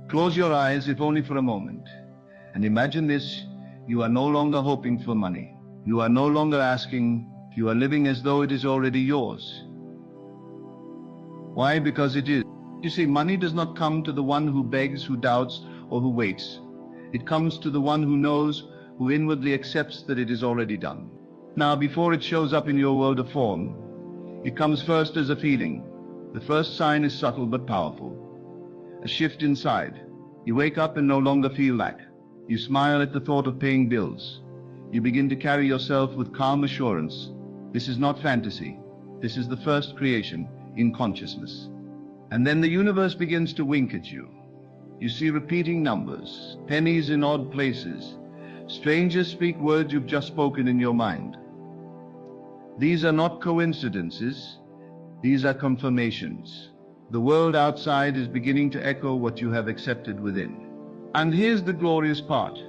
Close your eyes, if only for a moment, and imagine this. You are no longer hoping for money. You are no longer asking. You are living as though it is already yours. Why? Because it is. You see, money does not come to the one who begs, who doubts, or who waits. It comes to the one who knows, who inwardly accepts that it is already done. Now, before it shows up in your world of form, it comes first as a feeling. The first sign is subtle but powerful. A shift inside. You wake up and no longer feel lack. You smile at the thought of paying bills. You begin to carry yourself with calm assurance. This is not fantasy. This is the first creation in consciousness. And then the universe begins to wink at you. You see repeating numbers, pennies in odd places. Strangers speak words you've just spoken in your mind. These are not coincidences. These are confirmations. The world outside is beginning to echo what you have accepted within. And here's the glorious part.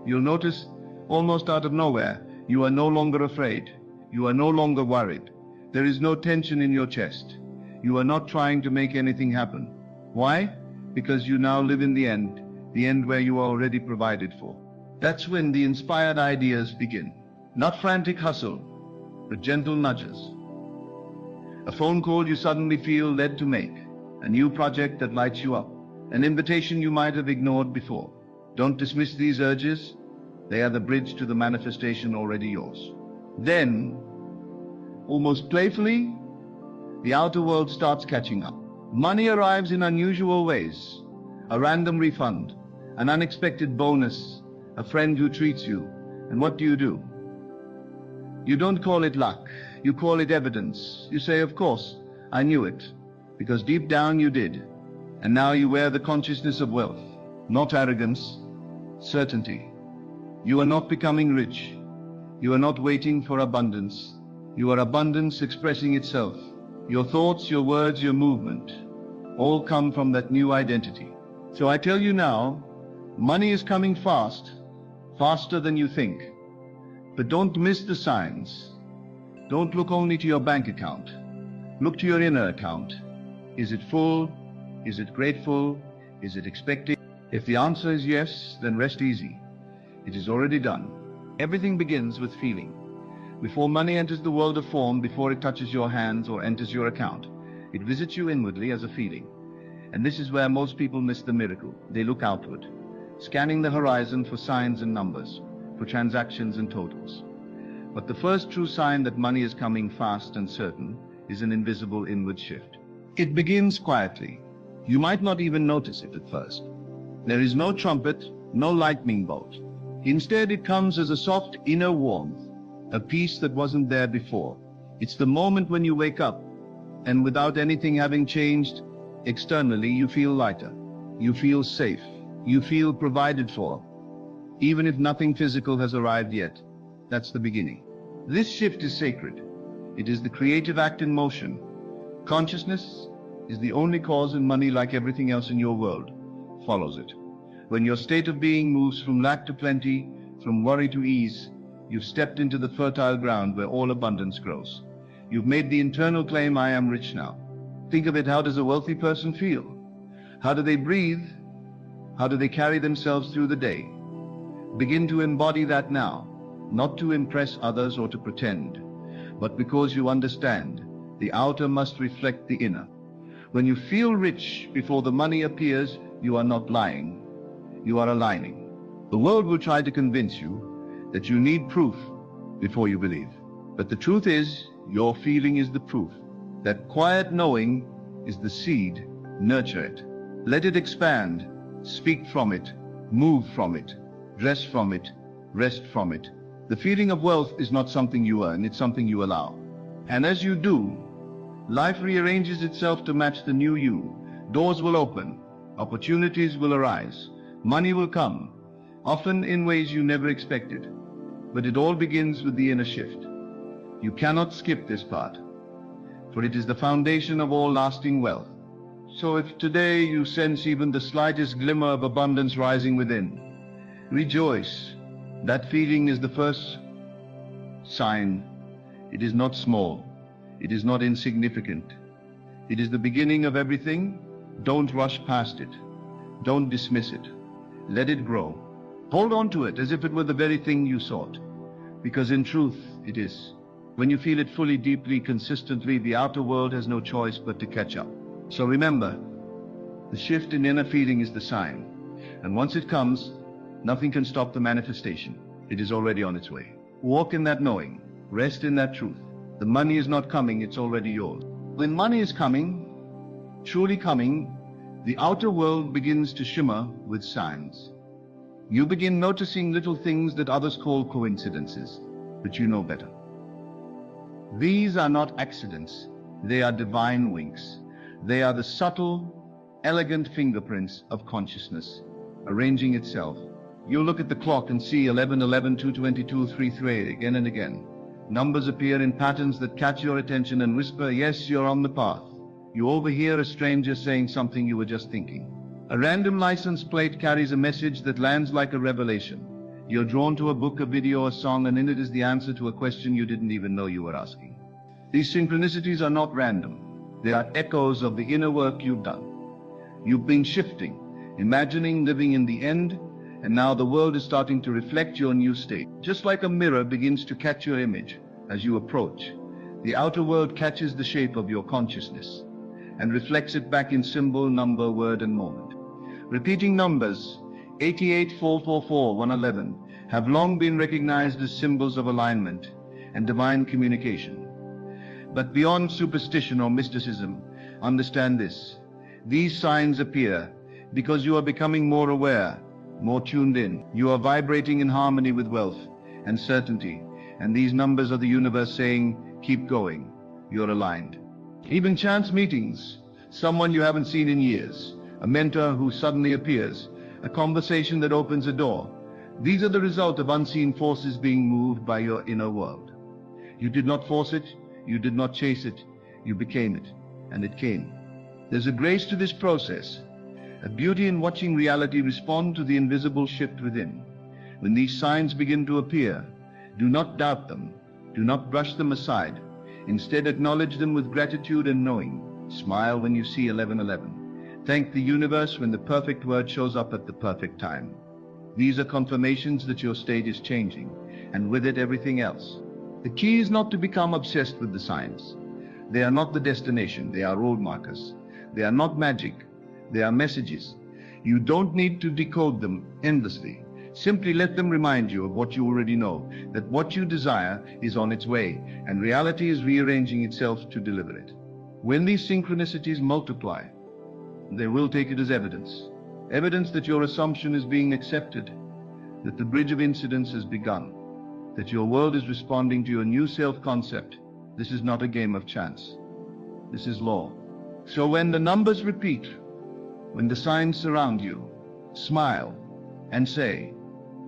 You'll notice, almost out of nowhere, you are no longer afraid. You are no longer worried. There is no tension in your chest. You are not trying to make anything happen. Why? Because you now live in the end where you are already provided for. That's when the inspired ideas begin. Not frantic hustle, but gentle nudges. A phone call you suddenly feel led to make, a new project that lights you up, an invitation you might have ignored before. Don't dismiss these urges. They are the bridge to the manifestation already yours. Then, almost playfully, the outer world starts catching up. Money arrives in unusual ways. A random refund, an unexpected bonus, a friend who treats you. And what do? You don't call it luck. You call it evidence. You say, of course, I knew it, because deep down you did. And now you wear the consciousness of wealth, not arrogance, certainty. You are not becoming rich. You are not waiting for abundance. You are abundance expressing itself. Your thoughts, your words, your movement, all come from that new identity. So I tell you now, money is coming fast, faster than you think. But don't miss the signs. Don't look only to your bank account. Look to your inner account. Is it full? Is it grateful? Is it expecting? If the answer is yes, then rest easy. It is already done. Everything begins with feeling. Before money enters the world of form, before it touches your hands or enters your account, it visits you inwardly as a feeling. And this is where most people miss the miracle. They look outward, scanning the horizon for signs and numbers, for transactions and totals. But the first true sign that money is coming fast and certain is an invisible inward shift. It begins quietly. You might not even notice it at first. There is no trumpet, no lightning bolt. Instead, it comes as a soft inner warmth, a peace that wasn't there before. It's the moment when you wake up, and without anything having changed externally, you feel lighter. You feel safe. You feel provided for. Even if nothing physical has arrived yet, that's the beginning. This shift is sacred. It is the creative act in motion. Consciousness is the only cause, and money, like everything else in your world, follows it. When your state of being moves from lack to plenty, from worry to ease, you've stepped into the fertile ground where all abundance grows. You've made the internal claim, I am rich now. Think of it, how does a wealthy person feel? How do they breathe? How do they carry themselves through the day? Begin to embody that now, not to impress others or to pretend, but because you understand the outer must reflect the inner. When you feel rich before the money appears, you are not lying. You are aligning. The world will try to convince you that you need proof before you believe. But the truth is, your feeling is the proof. That quiet knowing is the seed. Nurture it. Let it expand. Speak from it. Move from it. Dress from it. Rest from it. The feeling of wealth is not something you earn, it's something you allow. And as you do, life rearranges itself to match the new you. Doors will open. Opportunities will arise. Money will come, often in ways you never expected. But it all begins with the inner shift. You cannot skip this part, for it is the foundation of all lasting wealth. So if today you sense even the slightest glimmer of abundance rising within, rejoice. That feeling is the first sign. It is not small. It is not insignificant. It is the beginning of everything. Don't rush past it. Don't dismiss it. Let it grow. Hold on to it as if it were the very thing you sought. Because in truth, it is. When you feel it fully, deeply, consistently, the outer world has no choice but to catch up. So remember, the shift in inner feeling is the sign. And once it comes, nothing can stop the manifestation. It is already on its way. Walk in that knowing. Rest in that truth. The money is not coming, it's already yours. When money is coming, truly coming, the outer world begins to shimmer with signs. You begin noticing little things that others call coincidences, but you know better. These are not accidents, they are divine winks. They are the subtle, elegant fingerprints of consciousness, arranging itself. You look at the clock and see 11, 11, 2, 22, 3, 3 again and again. Numbers appear in patterns that catch your attention and whisper, yes, you're on the path. You overhear a stranger saying something you were just thinking. A random license plate carries a message that lands like a revelation. You're drawn to a book, a video, a song, and in it is the answer to a question you didn't even know you were asking. These synchronicities are not random. They are echoes of the inner work you've done. You've been shifting, imagining living in the end, and now the world is starting to reflect your new state. Just like a mirror begins to catch your image as you approach, the outer world catches the shape of your consciousness and reflects it back in symbol, number, word, and moment. Repeating numbers 88, 444, 111 have long been recognized as symbols of alignment and divine communication. But beyond superstition or mysticism, understand this. These signs appear because you are becoming more aware, more tuned in. You are vibrating in harmony with wealth and certainty, and these numbers are the universe saying, keep going, you're aligned. Even chance meetings, someone you haven't seen in years, a mentor who suddenly appears, a conversation that opens a door. These are the result of unseen forces being moved by your inner world. You did not force it, you did not chase it, you became it, and it came. There's a grace to this process, a beauty in watching reality respond to the invisible shift within. When these signs begin to appear, do not doubt them, do not brush them aside. Instead, acknowledge them with gratitude and knowing. Smile when you see 1111. Thank the universe when the perfect word shows up at the perfect time. These are confirmations that your state is changing, and with it everything else. The key is not to become obsessed with the signs. They are not the destination, they are road markers. They are not magic, they are messages. You don't need to decode them endlessly. Simply let them remind you of what you already know, that what you desire is on its way, and reality is rearranging itself to deliver it. When these synchronicities multiply, they will take it as evidence. Evidence that your assumption is being accepted, that the bridge of incidence has begun, that your world is responding to your new self-concept. This is not a game of chance. This is law. So when the numbers repeat, when the signs surround you, smile and say,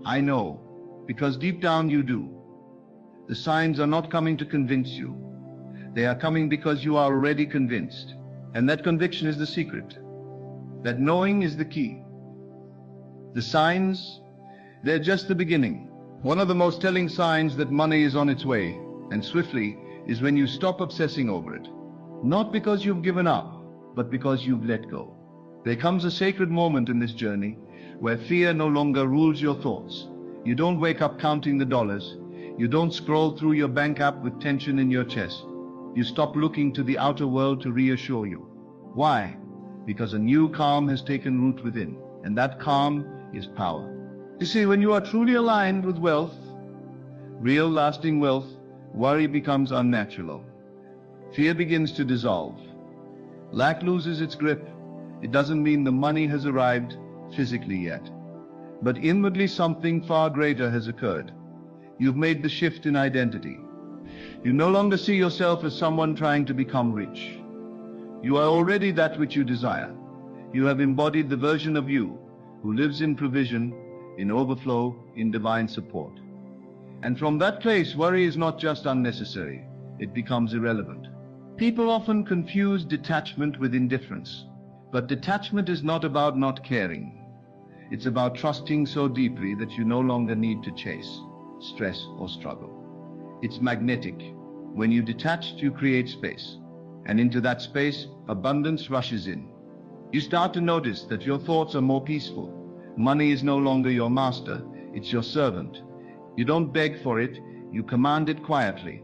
I know, because deep down you do. The signs are not coming to convince you. They are coming because you are already convinced. And that conviction is the secret. That knowing is the key. The signs, they're just the beginning. One of the most telling signs that money is on its way, and swiftly, is when you stop obsessing over it. Not because you've given up, but because you've let go. There comes a sacred moment in this journey where fear no longer rules your thoughts. You don't wake up counting the dollars. You don't scroll through your bank app with tension in your chest. You stop looking to the outer world to reassure you. Why? Because a new calm has taken root within, and that calm is power. You see, when you are truly aligned with wealth, real lasting wealth, worry becomes unnatural. Fear begins to dissolve. Lack loses its grip. It doesn't mean the money has arrived physically yet, but inwardly something far greater has occurred. You've made the shift in identity. You no longer see yourself as someone trying to become rich. You are already that which you desire. You have embodied the version of you who lives in provision, in overflow, in divine support. And from that place, worry is not just unnecessary, it becomes irrelevant. People often confuse detachment with indifference. But detachment is not about not caring. It's about trusting so deeply that you no longer need to chase, stress, or struggle. It's magnetic. When you detach, you create space. And into that space, abundance rushes in. You start to notice that your thoughts are more peaceful. Money is no longer your master, it's your servant. You don't beg for it, you command it quietly,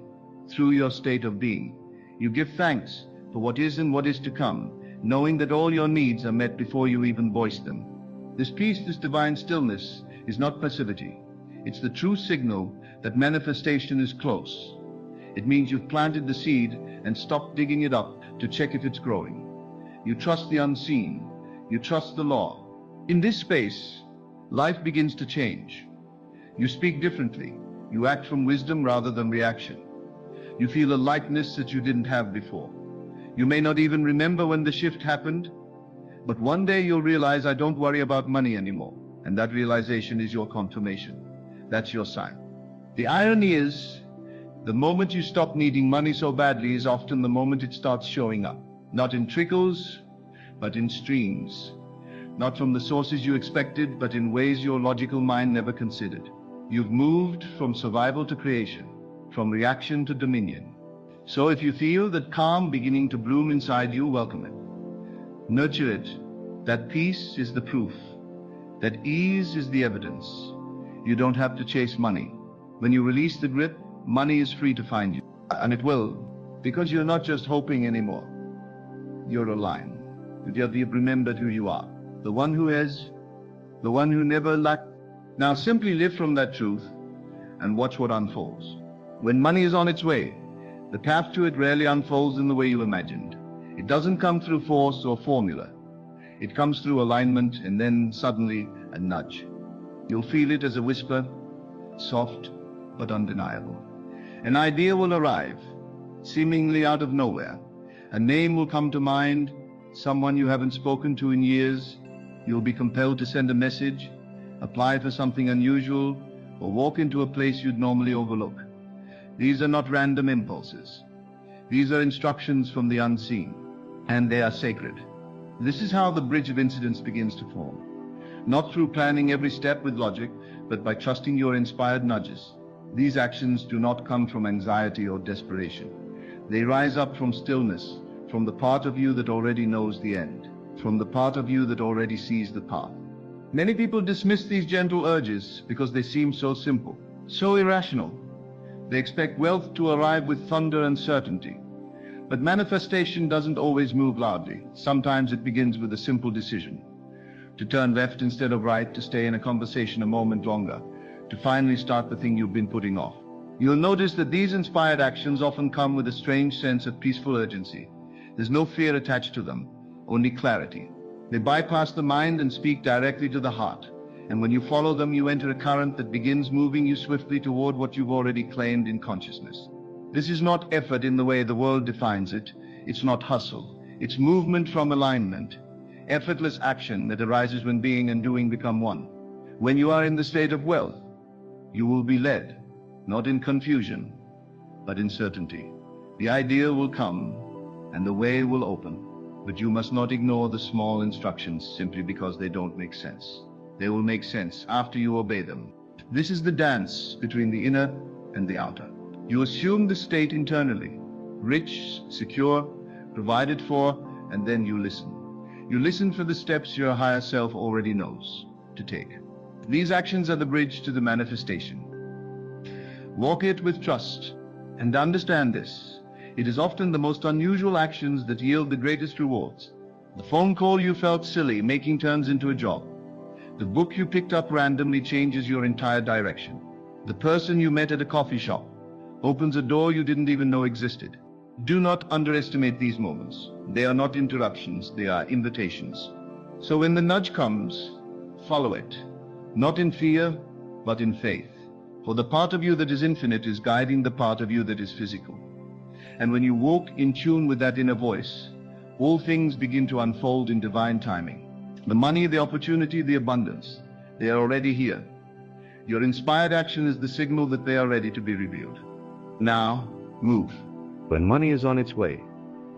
through your state of being. You give thanks for what is and what is to come, knowing that all your needs are met before you even voice them. This peace, this divine stillness, is not passivity. It's the true signal that manifestation is close. It means you've planted the seed and stopped digging it up to check if it's growing. You trust the unseen. You trust the law. In this space, life begins to change. You speak differently. You act from wisdom rather than reaction. You feel a lightness that you didn't have before. You may not even remember when the shift happened, but one day you'll realize, I don't worry about money anymore. And that realization is your confirmation. That's your sign. The irony is, the moment you stop needing money so badly is often the moment it starts showing up. Not in trickles, but in streams. Not from the sources you expected, but in ways your logical mind never considered. You've moved from survival to creation, from reaction to dominion. So if you feel that calm beginning to bloom inside you, welcome it. Nurture it. That peace is the proof. That ease is the evidence. You don't have to chase money. When you release the grip, money is free to find you. And it will, because you're not just hoping anymore. You're aligned. You have remembered who you are. The one who is, the one who never lacked. Now simply live from that truth and watch what unfolds. When money is on its way, the path to it rarely unfolds in the way you imagined. It doesn't come through force or formula. It comes through alignment and then suddenly a nudge. You'll feel it as a whisper, soft but undeniable. An idea will arrive, seemingly out of nowhere. A name will come to mind, someone you haven't spoken to in years. You'll be compelled to send a message, apply for something unusual, or walk into a place you'd normally overlook. These are not random impulses. These are instructions from the unseen, and they are sacred. This is how the bridge of incidents begins to form. Not through planning every step with logic, but by trusting your inspired nudges. These actions do not come from anxiety or desperation. They rise up from stillness, from the part of you that already knows the end, from the part of you that already sees the path. Many people dismiss these gentle urges because they seem so simple, so irrational. They expect wealth to arrive with thunder and certainty. But manifestation doesn't always move loudly. Sometimes it begins with a simple decision. To turn left instead of right, to stay in a conversation a moment longer, to finally start the thing you've been putting off. You'll notice that these inspired actions often come with a strange sense of peaceful urgency. There's no fear attached to them, only clarity. They bypass the mind and speak directly to the heart. And when you follow them, you enter a current that begins moving you swiftly toward what you've already claimed in consciousness. This is not effort in the way the world defines it. It's not hustle. It's movement from alignment. Effortless action that arises when being and doing become one. When you are in the state of wealth, you will be led, not in confusion, but in certainty. The idea will come, and the way will open. But you must not ignore the small instructions simply because they don't make sense. They will make sense after you obey them. This is the dance between the inner and the outer. You assume the state internally, rich, secure, provided for, and then you listen. You listen for the steps your higher self already knows to take. These actions are the bridge to the manifestation. Walk it with trust, and understand this. It is often the most unusual actions that yield the greatest rewards. The phone call you felt silly making turns into a job. The book you picked up randomly changes your entire direction. The person you met at a coffee shop opens a door you didn't even know existed. Do not underestimate these moments. They are not interruptions, they are invitations. So when the nudge comes, follow it. Not in fear, but in faith. For the part of you that is infinite is guiding the part of you that is physical. And when you walk in tune with that inner voice, all things begin to unfold in divine timing. The money, the opportunity, the abundance, they are already here. Your inspired action is the signal that they are ready to be revealed. Now, move. When money is on its way,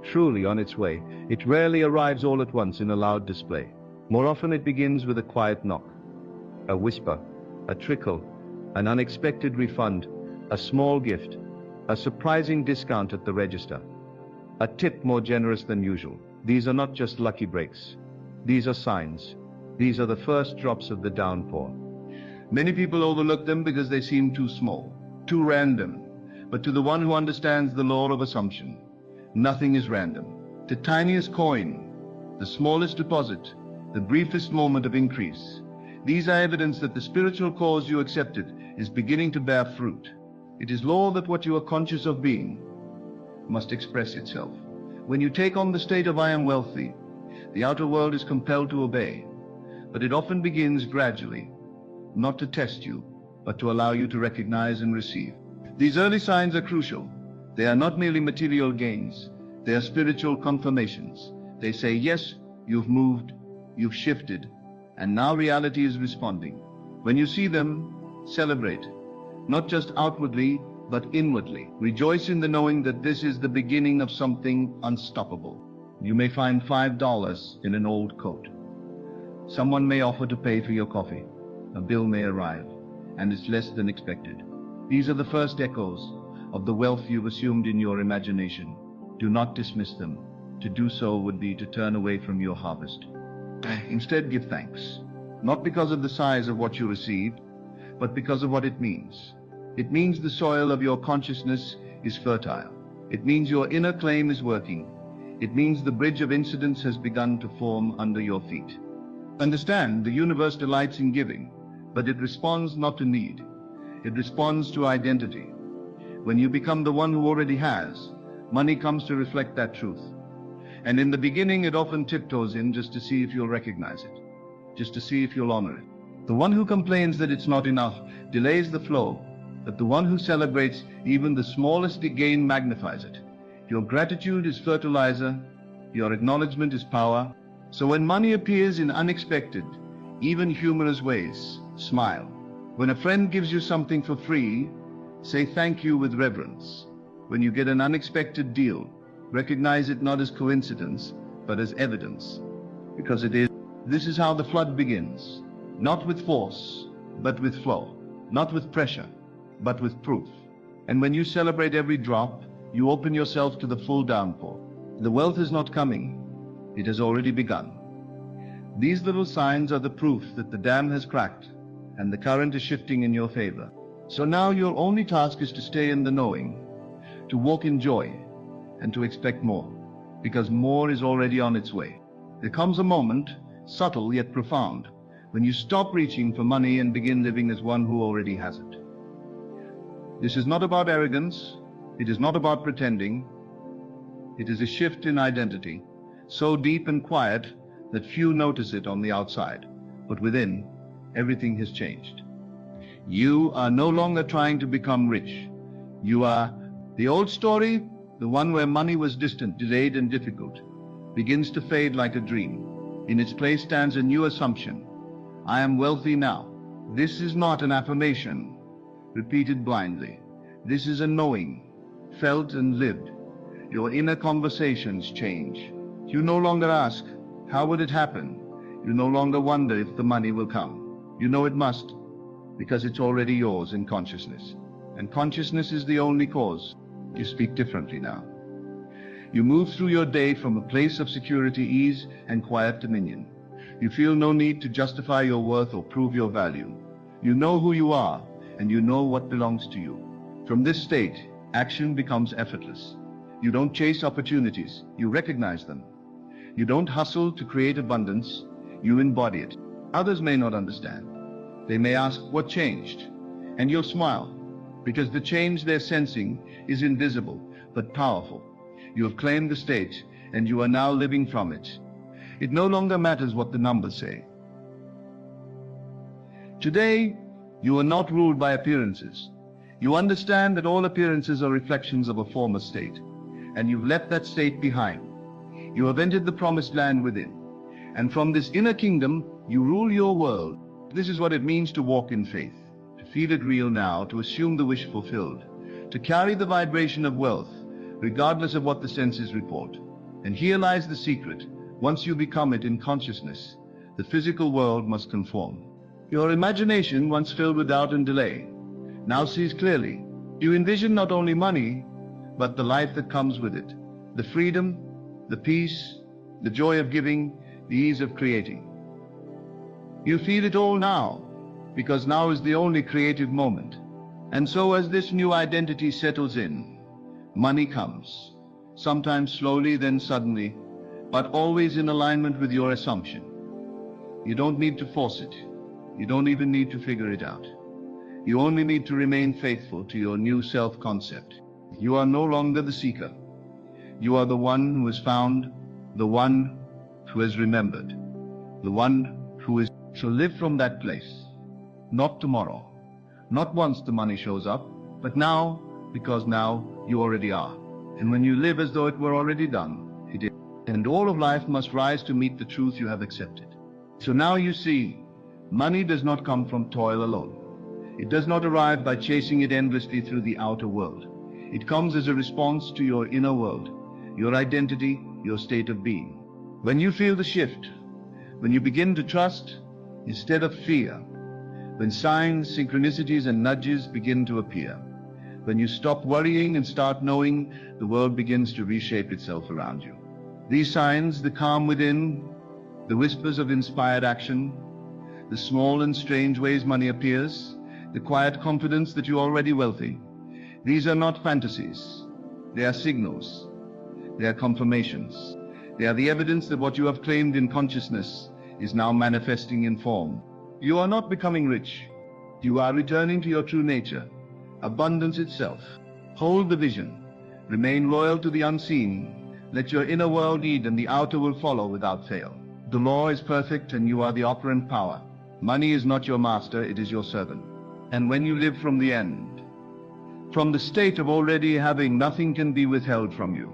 truly on its way, it rarely arrives all at once in a loud display. More often it begins with a quiet knock, a whisper, a trickle, an unexpected refund, a small gift, a surprising discount at the register, a tip more generous than usual. These are not just lucky breaks. These are signs. These are the first drops of the downpour. Many people overlook them because they seem too small, too random. But to the one who understands the law of assumption, nothing is random. The tiniest coin, the smallest deposit, the briefest moment of increase, these are evidence that the spiritual cause you accepted is beginning to bear fruit. It is law that what you are conscious of being must express itself. When you take on the state of I am wealthy, the outer world is compelled to obey, but it often begins gradually, not to test you, but to allow you to recognize and receive. These early signs are crucial. They are not merely material gains, they are spiritual confirmations. They say, yes, you've moved, you've shifted, and now reality is responding. When you see them, celebrate, not just outwardly, but inwardly. Rejoice in the knowing that this is the beginning of something unstoppable. You may find $5 in an old coat. Someone may offer to pay for your coffee. A bill may arrive, and it's less than expected. These are the first echoes of the wealth you've assumed in your imagination. Do not dismiss them. To do so would be to turn away from your harvest. Instead, give thanks, not because of the size of what you received, but because of what it means. It means the soil of your consciousness is fertile. It means your inner claim is working. It means the bridge of incidents has begun to form under your feet. Understand, the universe delights in giving, but it responds not to need. It responds to identity. When you become the one who already has, money comes to reflect that truth. And in the beginning, it often tiptoes in just to see if you'll recognize it, just to see if you'll honor it. The one who complains that it's not enough delays the flow, but the one who celebrates even the smallest gain magnifies it. Your gratitude is fertilizer, your acknowledgement is power. So when money appears in unexpected, even humorous ways, smile. When a friend gives you something for free, say thank you with reverence. When you get an unexpected deal, recognize it not as coincidence, but as evidence, because it is. This is how the flood begins, not with force, but with flow, not with pressure, but with proof. And when you celebrate every drop, you open yourself to the full downpour. The wealth is not coming, it has already begun. These little signs are the proof that the dam has cracked and the current is shifting in your favor. So now your only task is to stay in the knowing, to walk in joy, and to expect more, because more is already on its way. There comes a moment, subtle yet profound, when you stop reaching for money and begin living as one who already has it. This is not about arrogance, it is not about pretending, it is a shift in identity, so deep and quiet that few notice it on the outside, but within, everything has changed. You are no longer trying to become rich. You are the old story, the one where money was distant, delayed, and difficult, begins to fade like a dream. In its place stands a new assumption. I am wealthy now. This is not an affirmation repeated blindly. This is a knowing, felt and lived. Your inner conversations change. You no longer ask, how would it happen? You no longer wonder if the money will come. You know it must, because it's already yours in consciousness. And consciousness is the only cause. You speak differently now. You move through your day from a place of security, ease, and quiet dominion. You feel no need to justify your worth or prove your value. You know who you are, and you know what belongs to you. From this state, action becomes effortless. You don't chase opportunities, you recognize them. You don't hustle to create abundance, you embody it. Others may not understand. They may ask, what changed? And you'll smile, because the change they're sensing is invisible, but powerful. You have claimed the state, and you are now living from it. It no longer matters what the numbers say. Today, you are not ruled by appearances. You understand that all appearances are reflections of a former state, and you've left that state behind. You have entered the promised land within, and from this inner kingdom, you rule your world. This is what it means to walk in faith, to feel it real now, to assume the wish fulfilled, to carry the vibration of wealth, regardless of what the senses report. And here lies the secret. Once you become it in consciousness, the physical world must conform. Your imagination, once filled with doubt and delay, now sees clearly. You envision not only money, but the life that comes with it, the freedom, the peace, the joy of giving. the ease of creating. You feel it all now, because now is the only creative moment. And so as this new identity settles in, money comes, sometimes slowly, then suddenly, but always in alignment with your assumption. You don't need to force it. You don't even need to figure it out. You only need to remain faithful to your new self-concept. You are no longer the seeker. You are the one who has found, the one who has remembered, the one who is. So live from that place. Not tomorrow, not once the money shows up, but now, because now you already are. And when you live as though it were already done, it is. And all of life must rise to meet the truth you have accepted. So now you see, money does not come from toil alone. It does not arrive by chasing it endlessly through the outer world. It comes as a response to your inner world, your identity, your state of being. When you feel the shift, when you begin to trust instead of fear, when signs, synchronicities, and nudges begin to appear, when you stop worrying and start knowing, the world begins to reshape itself around you. These signs, the calm within, the whispers of inspired action, the small and strange ways money appears, the quiet confidence that you're already wealthy, these are not fantasies. They are signals. They are confirmations. They are the evidence that what you have claimed in consciousness is now manifesting in form. You are not becoming rich. You are returning to your true nature, abundance itself. Hold the vision. Remain loyal to the unseen. Let your inner world lead and the outer will follow without fail. The law is perfect and you are the operant power. Money is not your master, it is your servant. And when you live from the end, from the state of already having, nothing can be withheld from you.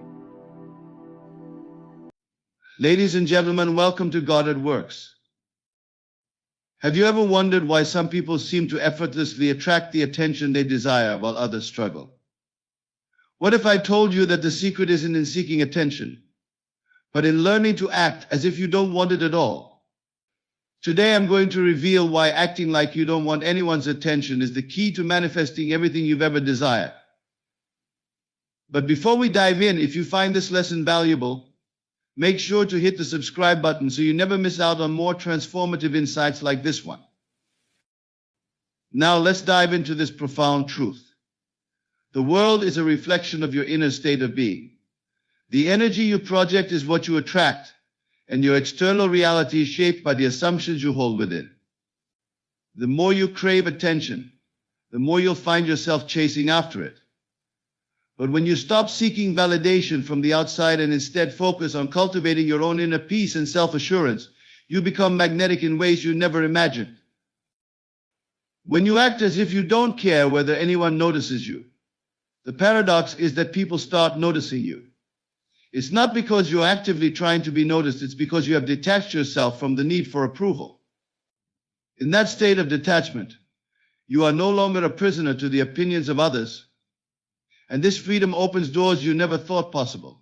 Ladies and gentlemen, welcome to Goddard Works. Have you ever wondered why some people seem to effortlessly attract the attention they desire while others struggle? What if I told you that the secret isn't in seeking attention, but in learning to act as if you don't want it at all? Today I'm going to reveal why acting like you don't want anyone's attention is the key to manifesting everything you've ever desired. But before we dive in, if you find this lesson valuable, make sure to hit the subscribe button so you never miss out on more transformative insights like this one. Now let's dive into this profound truth. The world is a reflection of your inner state of being. The energy you project is what you attract, and your external reality is shaped by the assumptions you hold within. The more you crave attention, the more you'll find yourself chasing after it. But when you stop seeking validation from the outside and instead focus on cultivating your own inner peace and self-assurance, you become magnetic in ways you never imagined. When you act as if you don't care whether anyone notices you, the paradox is that people start noticing you. It's not because you're actively trying to be noticed, it's because you have detached yourself from the need for approval. In that state of detachment, you are no longer a prisoner to the opinions of others, and this freedom opens doors you never thought possible.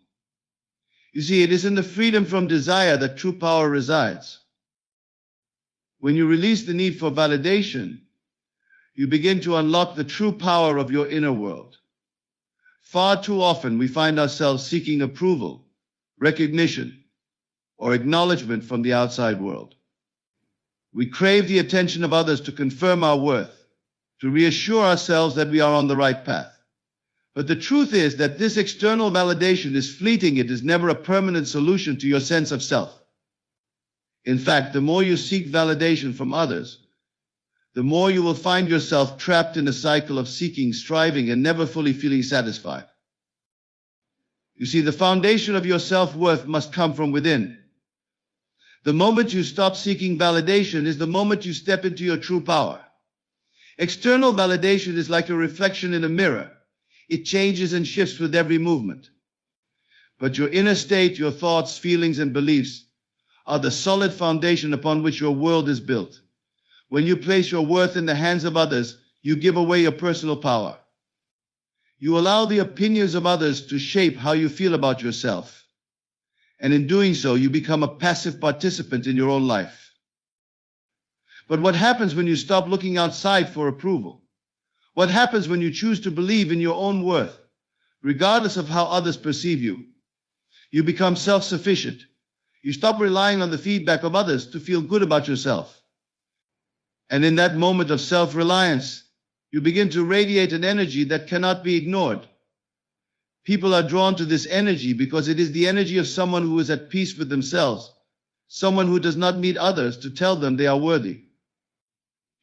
You see, it is in the freedom from desire that true power resides. When you release the need for validation, you begin to unlock the true power of your inner world. Far too often we find ourselves seeking approval, recognition, or acknowledgement from the outside world. We crave the attention of others to confirm our worth, to reassure ourselves that we are on the right path. But the truth is that this external validation is fleeting. It is never a permanent solution to your sense of self. In fact, the more you seek validation from others, the more you will find yourself trapped in a cycle of seeking, striving, and never fully feeling satisfied. You see, the foundation of your self-worth must come from within. The moment you stop seeking validation is the moment you step into your true power. External validation is like a reflection in a mirror. It changes and shifts with every movement. But your inner state, your thoughts, feelings, and beliefs are the solid foundation upon which your world is built. When you place your worth in the hands of others, you give away your personal power. You allow the opinions of others to shape how you feel about yourself. And in doing so, you become a passive participant in your own life. But what happens when you stop looking outside for approval? What happens when you choose to believe in your own worth, regardless of how others perceive you? You become self-sufficient. You stop relying on the feedback of others to feel good about yourself. And in that moment of self-reliance, you begin to radiate an energy that cannot be ignored. People are drawn to this energy because it is the energy of someone who is at peace with themselves, someone who does not need others to tell them they are worthy.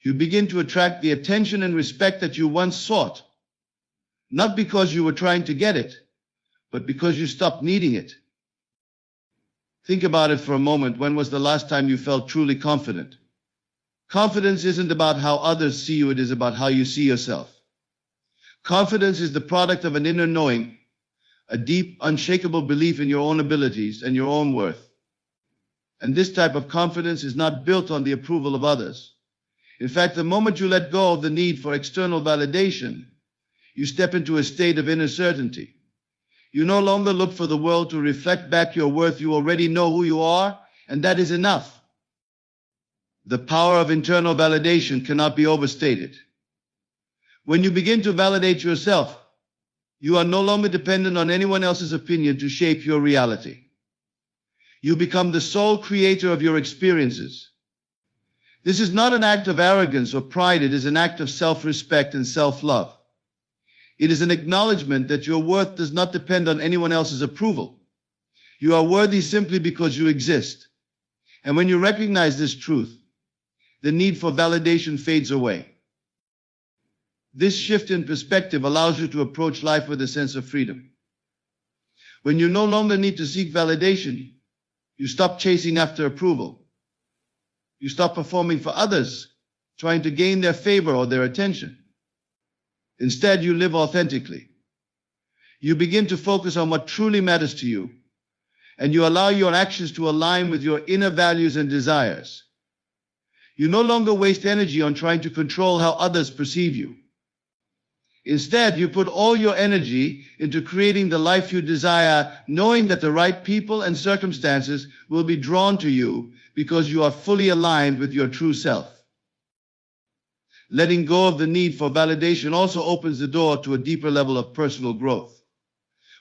You begin to attract the attention and respect that you once sought, not because you were trying to get it, but because you stopped needing it. Think about it for a moment. When was the last time you felt truly confident? Confidence isn't about how others see you, it is about how you see yourself. Confidence is the product of an inner knowing, a deep, unshakable belief in your own abilities and your own worth. And this type of confidence is not built on the approval of others. In fact, the moment you let go of the need for external validation, you step into a state of inner certainty. You no longer look for the world to reflect back your worth. You already know who you are, and that is enough. The power of internal validation cannot be overstated. When you begin to validate yourself, you are no longer dependent on anyone else's opinion to shape your reality. You become the sole creator of your experiences. This is not an act of arrogance or pride. It is an act of self-respect and self-love. It is an acknowledgement that your worth does not depend on anyone else's approval. You are worthy simply because you exist. And when you recognize this truth, the need for validation fades away. This shift in perspective allows you to approach life with a sense of freedom. When you no longer need to seek validation, you stop chasing after approval. You stop performing for others, trying to gain their favor or their attention. Instead, you live authentically. You begin to focus on what truly matters to you, and you allow your actions to align with your inner values and desires. You no longer waste energy on trying to control how others perceive you. Instead, you put all your energy into creating the life you desire, knowing that the right people and circumstances will be drawn to you because you are fully aligned with your true self. Letting go of the need for validation also opens the door to a deeper level of personal growth.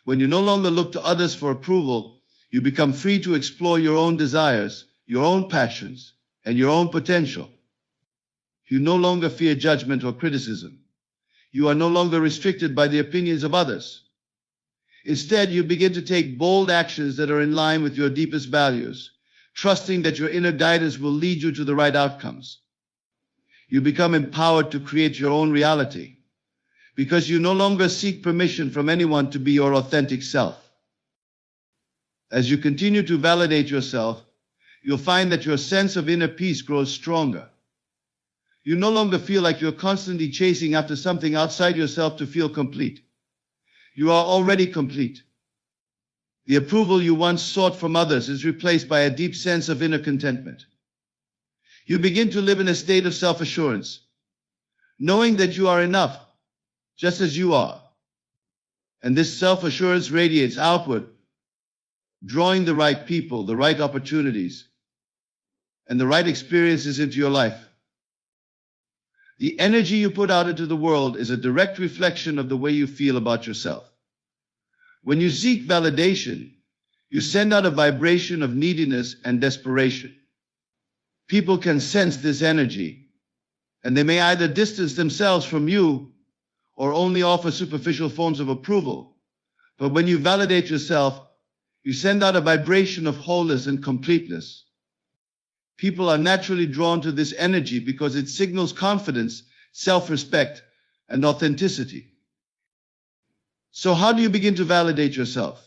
When you no longer look to others for approval, you become free to explore your own desires, your own passions, and your own potential. You no longer fear judgment or criticism. You are no longer restricted by the opinions of others. Instead, you begin to take bold actions that are in line with your deepest values, trusting that your inner guidance will lead you to the right outcomes. You become empowered to create your own reality, because you no longer seek permission from anyone to be your authentic self. As you continue to validate yourself, you'll find that your sense of inner peace grows stronger. You no longer feel like you're constantly chasing after something outside yourself to feel complete. You are already complete. The approval you once sought from others is replaced by a deep sense of inner contentment. You begin to live in a state of self-assurance, knowing that you are enough, just as you are. And this self-assurance radiates outward, drawing the right people, the right opportunities, and the right experiences into your life. The energy you put out into the world is a direct reflection of the way you feel about yourself. When you seek validation, you send out a vibration of neediness and desperation. People can sense this energy, and they may either distance themselves from you or only offer superficial forms of approval. But when you validate yourself, you send out a vibration of wholeness and completeness. People are naturally drawn to this energy because it signals confidence, self-respect, and authenticity. So how do you begin to validate yourself?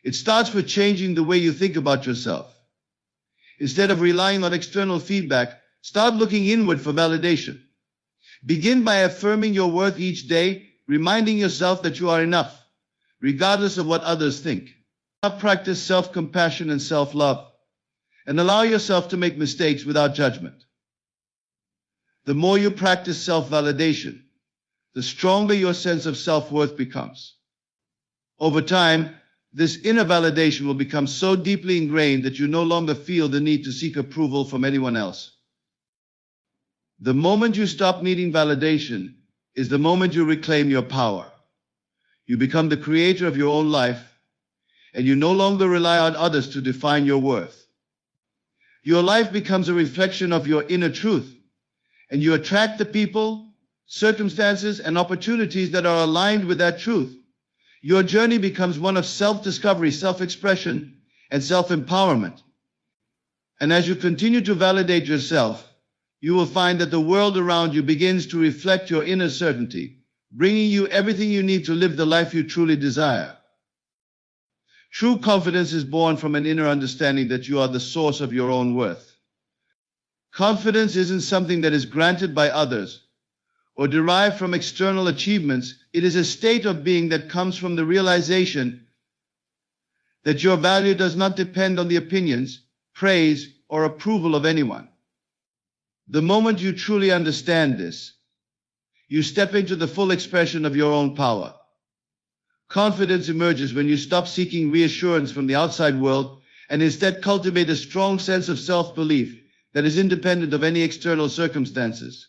It starts with changing the way you think about yourself. Instead of relying on external feedback, start looking inward for validation. Begin by affirming your worth each day, reminding yourself that you are enough, regardless of what others think. Now practice self-compassion and self-love, and allow yourself to make mistakes without judgment. The more you practice self-validation, the stronger your sense of self-worth becomes. Over time, this inner validation will become so deeply ingrained that you no longer feel the need to seek approval from anyone else. The moment you stop needing validation is the moment you reclaim your power. You become the creator of your own life, and you no longer rely on others to define your worth. Your life becomes a reflection of your inner truth, and you attract the people, circumstances, and opportunities that are aligned with that truth. Your journey becomes one of self-discovery, self-expression, and self-empowerment. And as you continue to validate yourself, you will find that the world around you begins to reflect your inner certainty, bringing you everything you need to live the life you truly desire. True confidence is born from an inner understanding that you are the source of your own worth. Confidence isn't something that is granted by others or derived from external achievements. It is a state of being that comes from the realization that your value does not depend on the opinions, praise, or approval of anyone. The moment you truly understand this, you step into the full expression of your own power. Confidence emerges when you stop seeking reassurance from the outside world and instead cultivate a strong sense of self-belief that is independent of any external circumstances.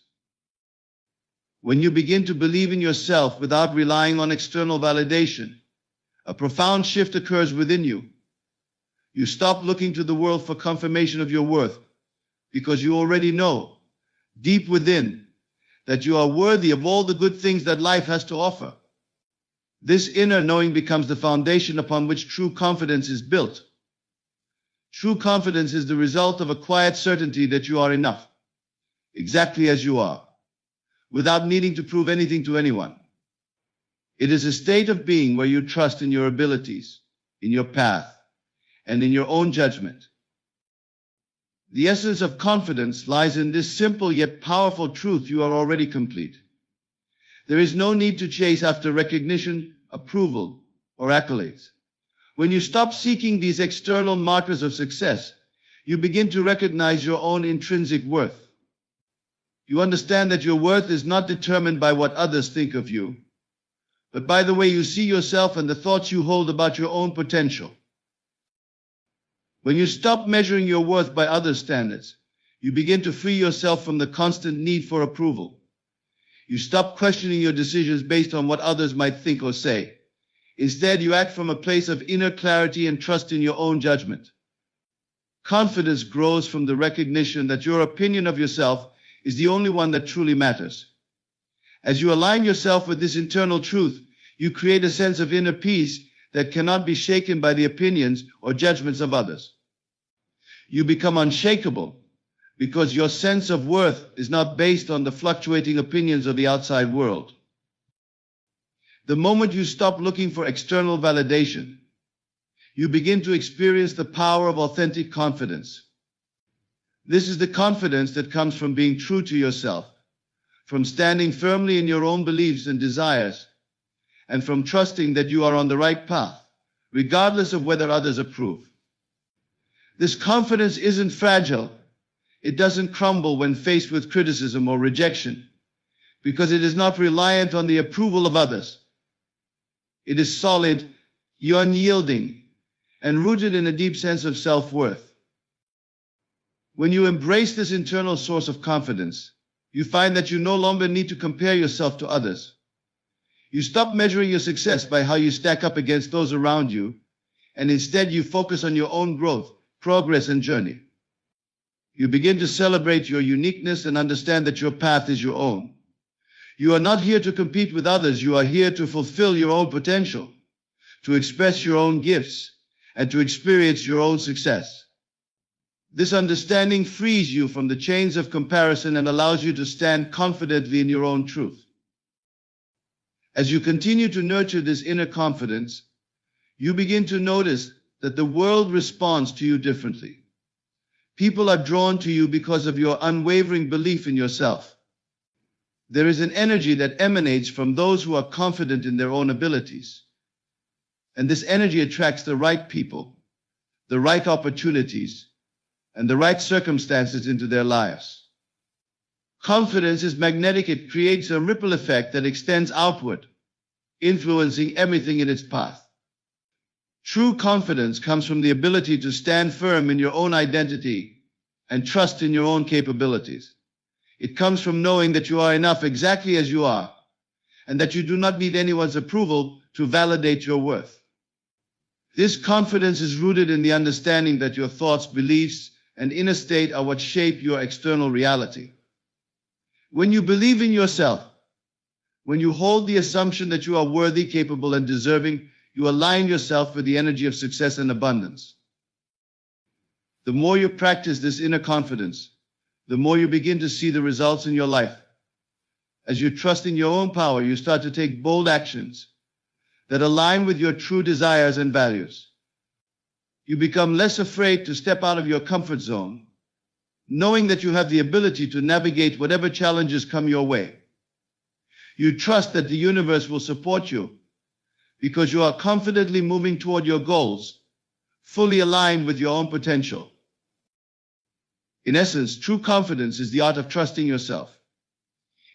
When you begin to believe in yourself without relying on external validation, a profound shift occurs within you. You stop looking to the world for confirmation of your worth because you already know, deep within, that you are worthy of all the good things that life has to offer. This inner knowing becomes the foundation upon which true confidence is built. True confidence is the result of a quiet certainty that you are enough, exactly as you are, without needing to prove anything to anyone. It is a state of being where you trust in your abilities, in your path, and in your own judgment. The essence of confidence lies in this simple yet powerful truth: you are already complete. There is no need to chase after recognition, approval, or accolades. When you stop seeking these external markers of success, you begin to recognize your own intrinsic worth. You understand that your worth is not determined by what others think of you, but by the way you see yourself and the thoughts you hold about your own potential. When you stop measuring your worth by other standards, you begin to free yourself from the constant need for approval. You stop questioning your decisions based on what others might think or say. Instead, you act from a place of inner clarity and trust in your own judgment. Confidence grows from the recognition that your opinion of yourself is the only one that truly matters. As you align yourself with this internal truth, you create a sense of inner peace that cannot be shaken by the opinions or judgments of others. You become unshakable because your sense of worth is not based on the fluctuating opinions of the outside world. The moment you stop looking for external validation, you begin to experience the power of authentic confidence. This is the confidence that comes from being true to yourself, from standing firmly in your own beliefs and desires, and from trusting that you are on the right path, regardless of whether others approve. This confidence isn't fragile. It doesn't crumble when faced with criticism or rejection, because it is not reliant on the approval of others. It is solid, unyielding, and rooted in a deep sense of self-worth. When you embrace this internal source of confidence, you find that you no longer need to compare yourself to others. You stop measuring your success by how you stack up against those around you, and instead you focus on your own growth, progress, and journey. You begin to celebrate your uniqueness and understand that your path is your own. You are not here to compete with others. You are here to fulfill your own potential, to express your own gifts, and to experience your own success. This understanding frees you from the chains of comparison and allows you to stand confidently in your own truth. As you continue to nurture this inner confidence, you begin to notice that the world responds to you differently. People are drawn to you because of your unwavering belief in yourself. There is an energy that emanates from those who are confident in their own abilities. And this energy attracts the right people, the right opportunities, and the right circumstances into their lives. Confidence is magnetic. It creates a ripple effect that extends outward, influencing everything in its path. True confidence comes from the ability to stand firm in your own identity and trust in your own capabilities. It comes from knowing that you are enough exactly as you are, and that you do not need anyone's approval to validate your worth. This confidence is rooted in the understanding that your thoughts, beliefs, and inner state are what shape your external reality. When you believe in yourself, when you hold the assumption that you are worthy, capable, and deserving, you align yourself with the energy of success and abundance. The more you practice this inner confidence, the more you begin to see the results in your life. As you trust in your own power, you start to take bold actions that align with your true desires and values. You become less afraid to step out of your comfort zone, knowing that you have the ability to navigate whatever challenges come your way. You trust that the universe will support you because you are confidently moving toward your goals, fully aligned with your own potential. In essence, true confidence is the art of trusting yourself.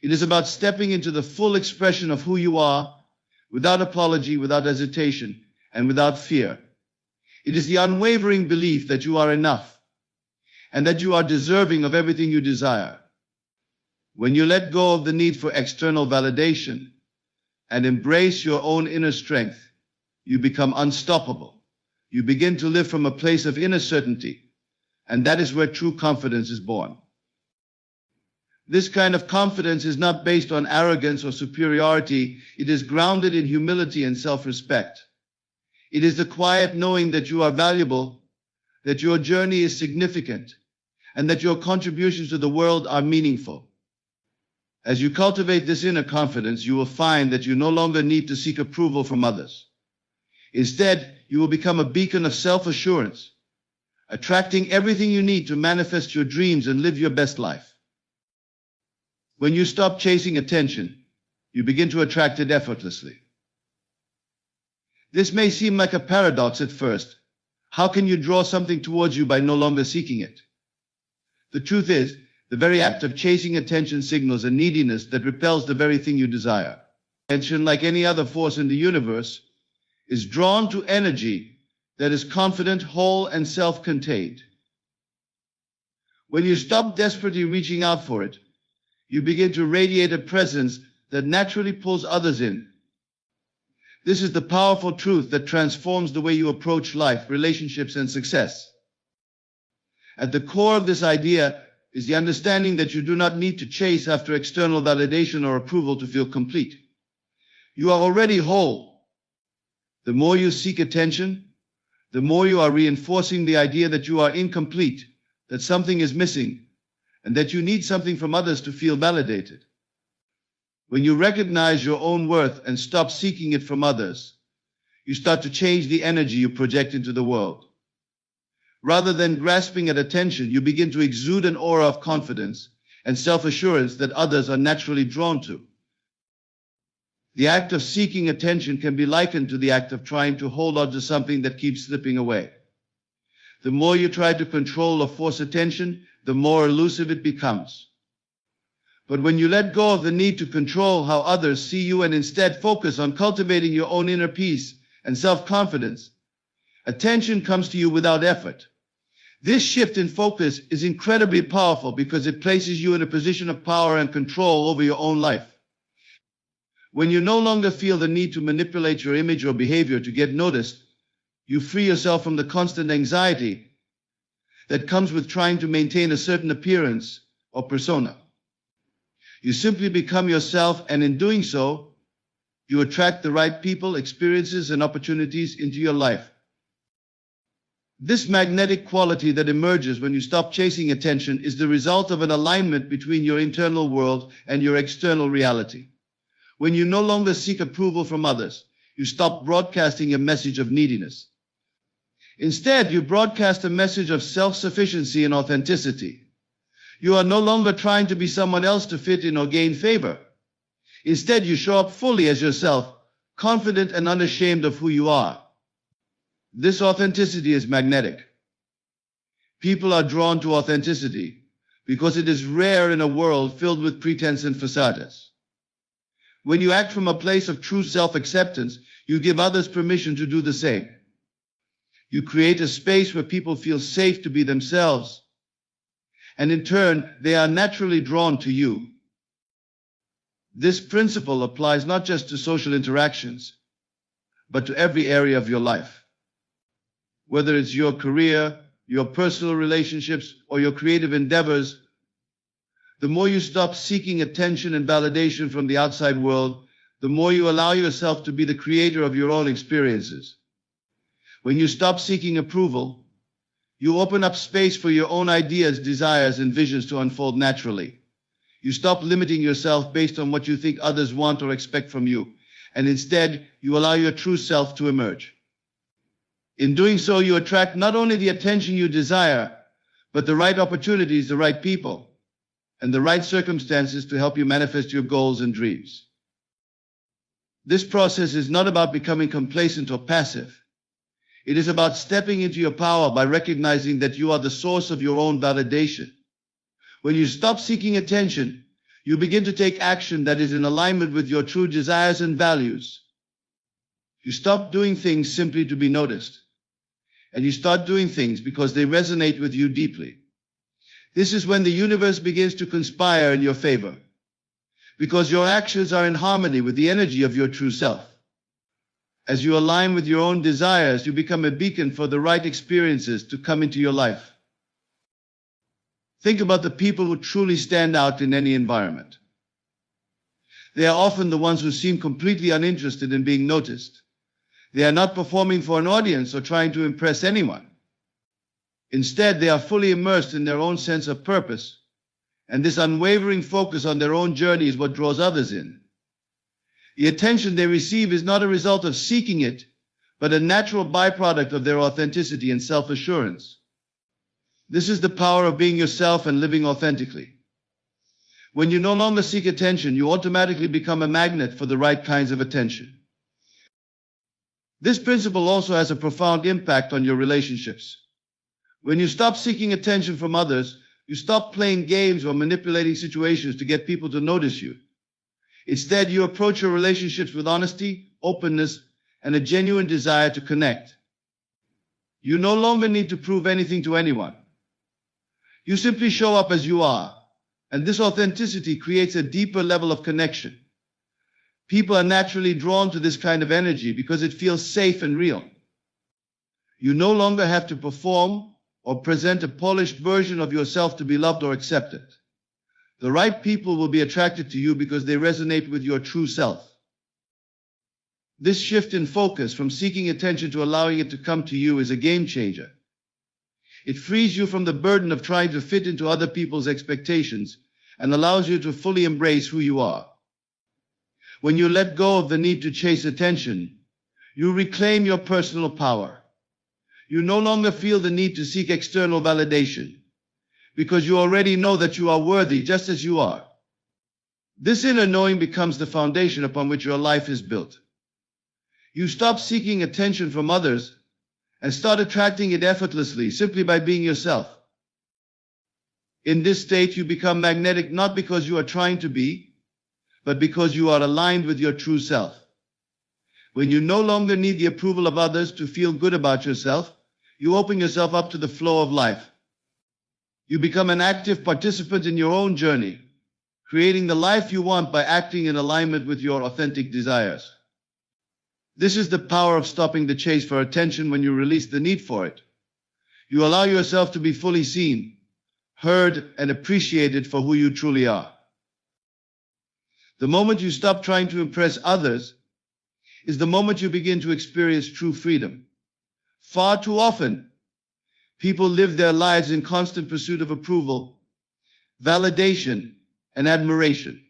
It is about stepping into the full expression of who you are, without apology, without hesitation, and without fear. It is the unwavering belief that you are enough, and that you are deserving of everything you desire. When you let go of the need for external validation and embrace your own inner strength, you become unstoppable. You begin to live from a place of inner certainty, and that is where true confidence is born. This kind of confidence is not based on arrogance or superiority. It is grounded in humility and self-respect. It is the quiet knowing that you are valuable, that your journey is significant, and that your contributions to the world are meaningful. As you cultivate this inner confidence, you will find that you no longer need to seek approval from others. Instead, you will become a beacon of self-assurance, attracting everything you need to manifest your dreams and live your best life. When you stop chasing attention, you begin to attract it effortlessly. This may seem like a paradox at first. How can you draw something towards you by no longer seeking it? The truth is, the very act of chasing attention signals a neediness that repels the very thing you desire. Attention, like any other force in the universe, is drawn to energy that is confident, whole, and self-contained. When you stop desperately reaching out for it, you begin to radiate a presence that naturally pulls others in. This is the powerful truth that transforms the way you approach life, relationships, and success. At the core of this idea is the understanding that you do not need to chase after external validation or approval to feel complete. You are already whole. The more you seek attention, the more you are reinforcing the idea that you are incomplete, that something is missing, and that you need something from others to feel validated. When you recognize your own worth and stop seeking it from others, you start to change the energy you project into the world. Rather than grasping at attention, you begin to exude an aura of confidence and self-assurance that others are naturally drawn to. The act of seeking attention can be likened to the act of trying to hold on to something that keeps slipping away. The more you try to control or force attention, the more elusive it becomes. But when you let go of the need to control how others see you and instead focus on cultivating your own inner peace and self-confidence, attention comes to you without effort. This shift in focus is incredibly powerful because it places you in a position of power and control over your own life. When you no longer feel the need to manipulate your image or behavior to get noticed, you free yourself from the constant anxiety that comes with trying to maintain a certain appearance or persona. You simply become yourself, and in doing so, you attract the right people, experiences, and opportunities into your life. This magnetic quality that emerges when you stop chasing attention is the result of an alignment between your internal world and your external reality. When you no longer seek approval from others, you stop broadcasting a message of neediness. Instead, you broadcast a message of self-sufficiency and authenticity. You are no longer trying to be someone else to fit in or gain favor. Instead, you show up fully as yourself, confident and unashamed of who you are. This authenticity is magnetic. People are drawn to authenticity because it is rare in a world filled with pretense and facades. When you act from a place of true self-acceptance, you give others permission to do the same. You create a space where people feel safe to be themselves, and in turn, they are naturally drawn to you. This principle applies not just to social interactions, but to every area of your life. whether it's your career, your personal relationships, or your creative endeavors, the more you stop seeking attention and validation from the outside world, the more you allow yourself to be the creator of your own experiences. When you stop seeking approval, you open up space for your own ideas, desires, and visions to unfold naturally. You stop limiting yourself based on what you think others want or expect from you, and instead, you allow your true self to emerge. In doing so, you attract not only the attention you desire, but the right opportunities, the right people, and the right circumstances to help you manifest your goals and dreams. This process is not about becoming complacent or passive. It is about stepping into your power by recognizing that you are the source of your own validation. When you stop seeking attention, you begin to take action that is in alignment with your true desires and values. You stop doing things simply to be noticed, and you start doing things because they resonate with you deeply. This is when the universe begins to conspire in your favor, because your actions are in harmony with the energy of your true self. As you align with your own desires, you become a beacon for the right experiences to come into your life. Think about the people who truly stand out in any environment. They are often the ones who seem completely uninterested in being noticed. They are not performing for an audience or trying to impress anyone. Instead, they are fully immersed in their own sense of purpose, and this unwavering focus on their own journey is what draws others in. The attention they receive is not a result of seeking it, but a natural byproduct of their authenticity and self-assurance. This is the power of being yourself and living authentically. When you no longer seek attention, you automatically become a magnet for the right kinds of attention. This principle also has a profound impact on your relationships. When you stop seeking attention from others, you stop playing games or manipulating situations to get people to notice you. Instead, you approach your relationships with honesty, openness, and a genuine desire to connect. You no longer need to prove anything to anyone. You simply show up as you are, and this authenticity creates a deeper level of connection. People are naturally drawn to this kind of energy because it feels safe and real. You no longer have to perform or present a polished version of yourself to be loved or accepted. The right people will be attracted to you because they resonate with your true self. This shift in focus from seeking attention to allowing it to come to you is a game changer. It frees you from the burden of trying to fit into other people's expectations and allows you to fully embrace who you are. When you let go of the need to chase attention, you reclaim your personal power. You no longer feel the need to seek external validation, because you already know that you are worthy just as you are. This inner knowing becomes the foundation upon which your life is built. You stop seeking attention from others and start attracting it effortlessly simply by being yourself. In this state, you become magnetic not because you are trying to be, but because you are aligned with your true self. When you no longer need the approval of others to feel good about yourself, you open yourself up to the flow of life. You become an active participant in your own journey, creating the life you want by acting in alignment with your authentic desires. This is the power of stopping the chase for attention when you release the need for it. You allow yourself to be fully seen, heard, and appreciated for who you truly are. The moment you stop trying to impress others is the moment you begin to experience true freedom. Far too often, people live their lives in constant pursuit of approval, validation, and admiration.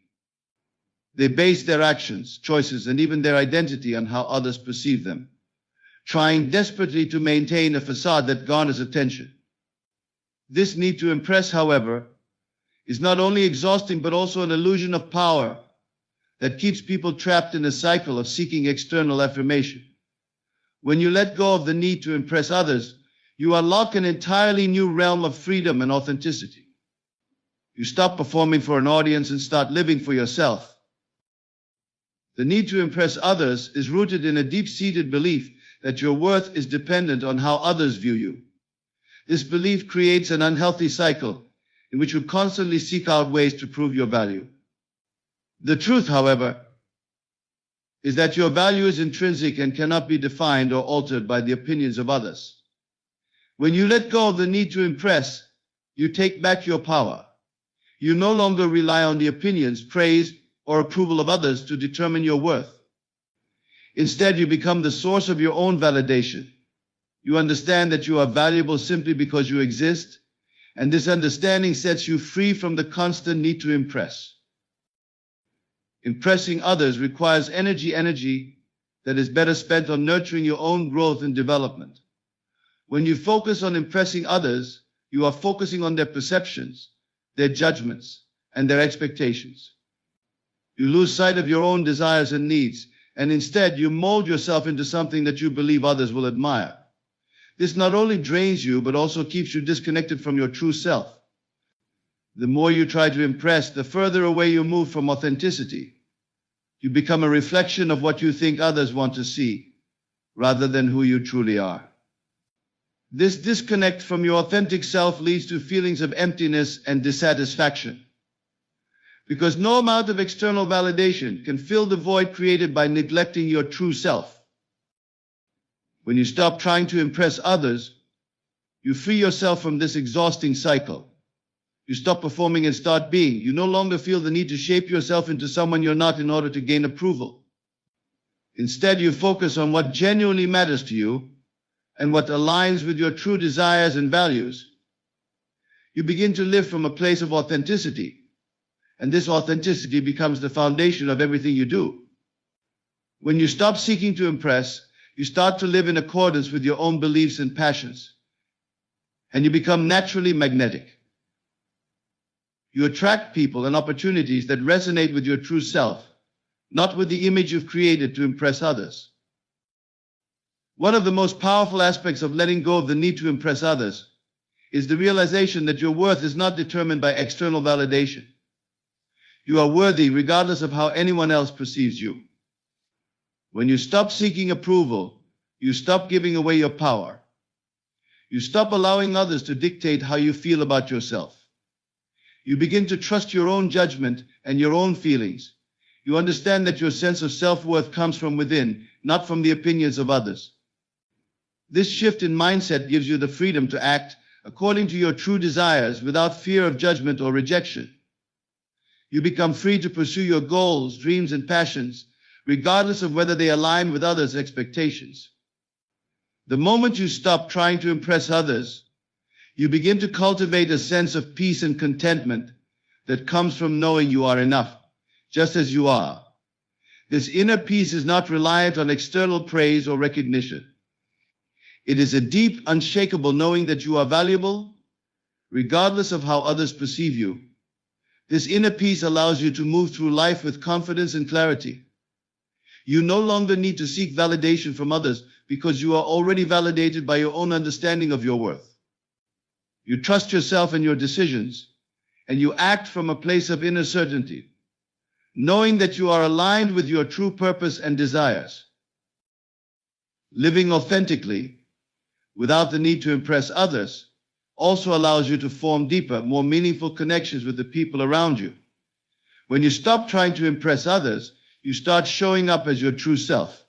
They base their actions, choices, and even their identity on how others perceive them, trying desperately to maintain a facade that garners attention. This need to impress, however, is not only exhausting but also an illusion of power that keeps people trapped in a cycle of seeking external affirmation. When you let go of the need to impress others, you unlock an entirely new realm of freedom and authenticity. You stop performing for an audience and start living for yourself. The need to impress others is rooted in a deep-seated belief that your worth is dependent on how others view you. This belief creates an unhealthy cycle in which you constantly seek out ways to prove your value. The truth, however, is that your value is intrinsic and cannot be defined or altered by the opinions of others. When you let go of the need to impress, you take back your power. You no longer rely on the opinions, praise, or approval of others to determine your worth. Instead, you become the source of your own validation. You understand that you are valuable simply because you exist, and this understanding sets you free from the constant need to impress. Impressing others requires energy that is better spent on nurturing your own growth and development. When you focus on impressing others, you are focusing on their perceptions, their judgments, and their expectations. You lose sight of your own desires and needs, and instead you mold yourself into something that you believe others will admire. This not only drains you, but also keeps you disconnected from your true self. The more you try to impress, the further away you move from authenticity. You become a reflection of what you think others want to see, rather than who you truly are. This disconnect from your authentic self leads to feelings of emptiness and dissatisfaction. Because no amount of external validation can fill the void created by neglecting your true self. When you stop trying to impress others, you free yourself from this exhausting cycle. You stop performing and start being. You no longer feel the need to shape yourself into someone you're not in order to gain approval. Instead, you focus on what genuinely matters to you and what aligns with your true desires and values. You begin to live from a place of authenticity, and this authenticity becomes the foundation of everything you do. When you stop seeking to impress, you start to live in accordance with your own beliefs and passions, and you become naturally magnetic. You attract people and opportunities that resonate with your true self, not with the image you've created to impress others. One of the most powerful aspects of letting go of the need to impress others is the realization that your worth is not determined by external validation. You are worthy regardless of how anyone else perceives you. When you stop seeking approval, you stop giving away your power. You stop allowing others to dictate how you feel about yourself. You begin to trust your own judgment and your own feelings. You understand that your sense of self-worth comes from within, not from the opinions of others. This shift in mindset gives you the freedom to act according to your true desires without fear of judgment or rejection. You become free to pursue your goals, dreams, and passions, regardless of whether they align with others' expectations. The moment you stop trying to impress others, you begin to cultivate a sense of peace and contentment that comes from knowing you are enough, just as you are. This inner peace is not reliant on external praise or recognition. It is a deep, unshakable knowing that you are valuable, regardless of how others perceive you. This inner peace allows you to move through life with confidence and clarity. You no longer need to seek validation from others because you are already validated by your own understanding of your worth. You trust yourself and your decisions, and you act from a place of inner certainty, knowing that you are aligned with your true purpose and desires. Living authentically, without the need to impress others, also allows you to form deeper, more meaningful connections with the people around you. When you stop trying to impress others, you start showing up as your true self.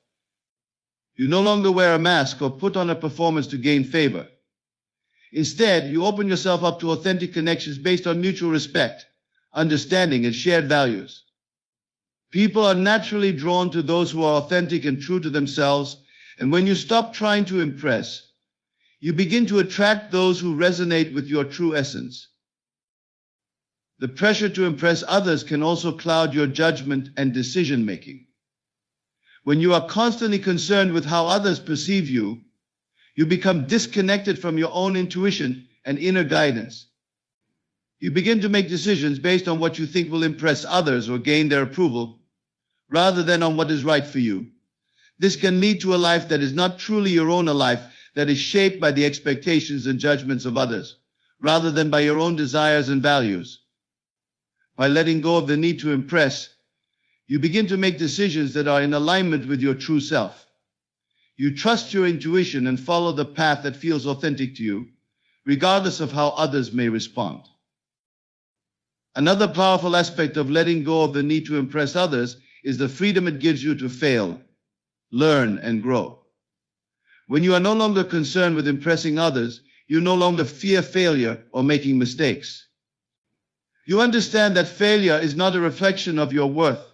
You no longer wear a mask or put on a performance to gain favor. Instead, you open yourself up to authentic connections based on mutual respect, understanding, and shared values. People are naturally drawn to those who are authentic and true to themselves, and when you stop trying to impress, you begin to attract those who resonate with your true essence. The pressure to impress others can also cloud your judgment and decision-making. When you are constantly concerned with how others perceive you, you become disconnected from your own intuition and inner guidance. You begin to make decisions based on what you think will impress others or gain their approval, rather than on what is right for you. This can lead to a life that is not truly your own, a life that is shaped by the expectations and judgments of others, rather than by your own desires and values. By letting go of the need to impress, you begin to make decisions that are in alignment with your true self. You trust your intuition and follow the path that feels authentic to you, regardless of how others may respond. Another powerful aspect of letting go of the need to impress others is the freedom it gives you to fail, learn, and grow. When you are no longer concerned with impressing others, You no longer fear failure or making mistakes. You understand that failure is not a reflection of your worth.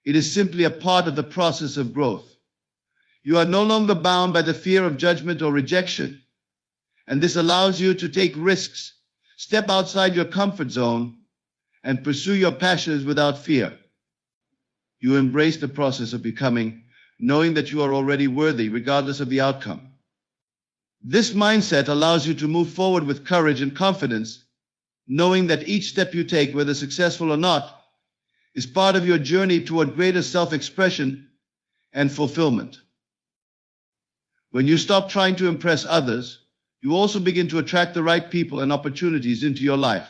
It is simply a part of the process of growth. You are no longer bound by the fear of judgment or rejection, and this allows you to take risks, step outside your comfort zone, and pursue your passions without fear. You embrace the process of becoming, knowing that you are already worthy regardless of the outcome. This mindset allows you to move forward with courage and confidence, knowing that each step you take, whether successful or not, is part of your journey toward greater self-expression and fulfillment. When you stop trying to impress others, you also begin to attract the right people and opportunities into your life.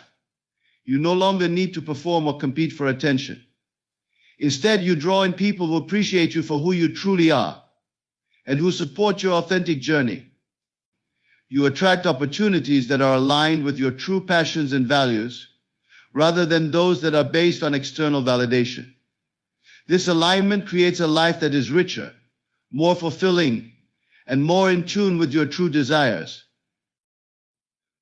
You no longer need to perform or compete for attention. Instead, you draw in people who appreciate you for who you truly are and who support your authentic journey. You attract opportunities that are aligned with your true passions and values, rather than those that are based on external validation. This alignment creates a life that is richer, more fulfilling, and more in tune with your true desires.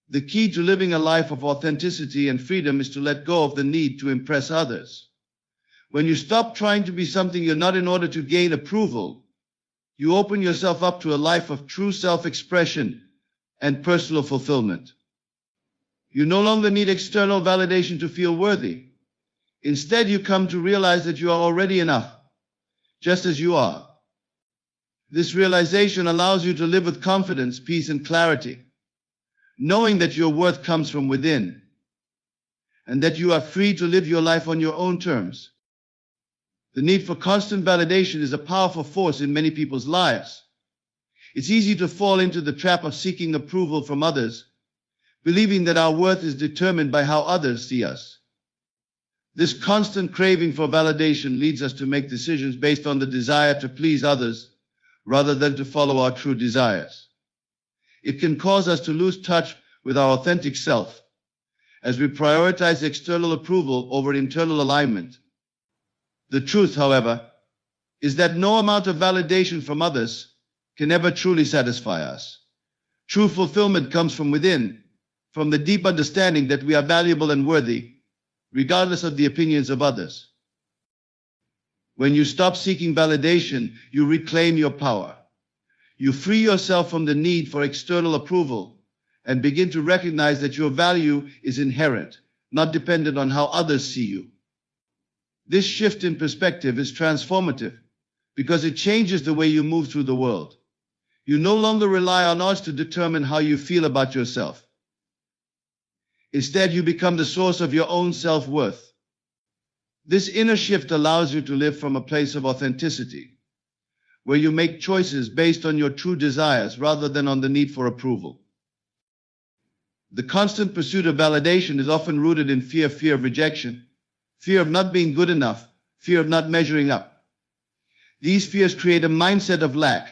The key to living a life of authenticity and freedom is to let go of the need to impress others. When you stop trying to be something you're not in order to gain approval, you open yourself up to a life of true self-expression and personal fulfillment. You no longer need external validation to feel worthy. Instead, you come to realize that you are already enough, just as you are. This realization allows you to live with confidence, peace, and clarity, knowing that your worth comes from within, and that you are free to live your life on your own terms. The need for constant validation is a powerful force in many people's lives. It's easy to fall into the trap of seeking approval from others, believing that our worth is determined by how others see us. This constant craving for validation leads us to make decisions based on the desire to please others, rather than to follow our true desires. It can cause us to lose touch with our authentic self, as we prioritize external approval over internal alignment. The truth, however, is that no amount of validation from others can ever truly satisfy us. True fulfillment comes from within, from the deep understanding that we are valuable and worthy, regardless of the opinions of others. When you stop seeking validation, you reclaim your power. You free yourself from the need for external approval and begin to recognize that your value is inherent, not dependent on how others see you. This shift in perspective is transformative because it changes the way you move through the world. You no longer rely on others to determine how you feel about yourself. Instead, you become the source of your own self-worth. This inner shift allows you to live from a place of authenticity, where you make choices based on your true desires rather than on the need for approval. The constant pursuit of validation is often rooted in fear of rejection, fear of not being good enough, fear of not measuring up. These fears create a mindset of lack,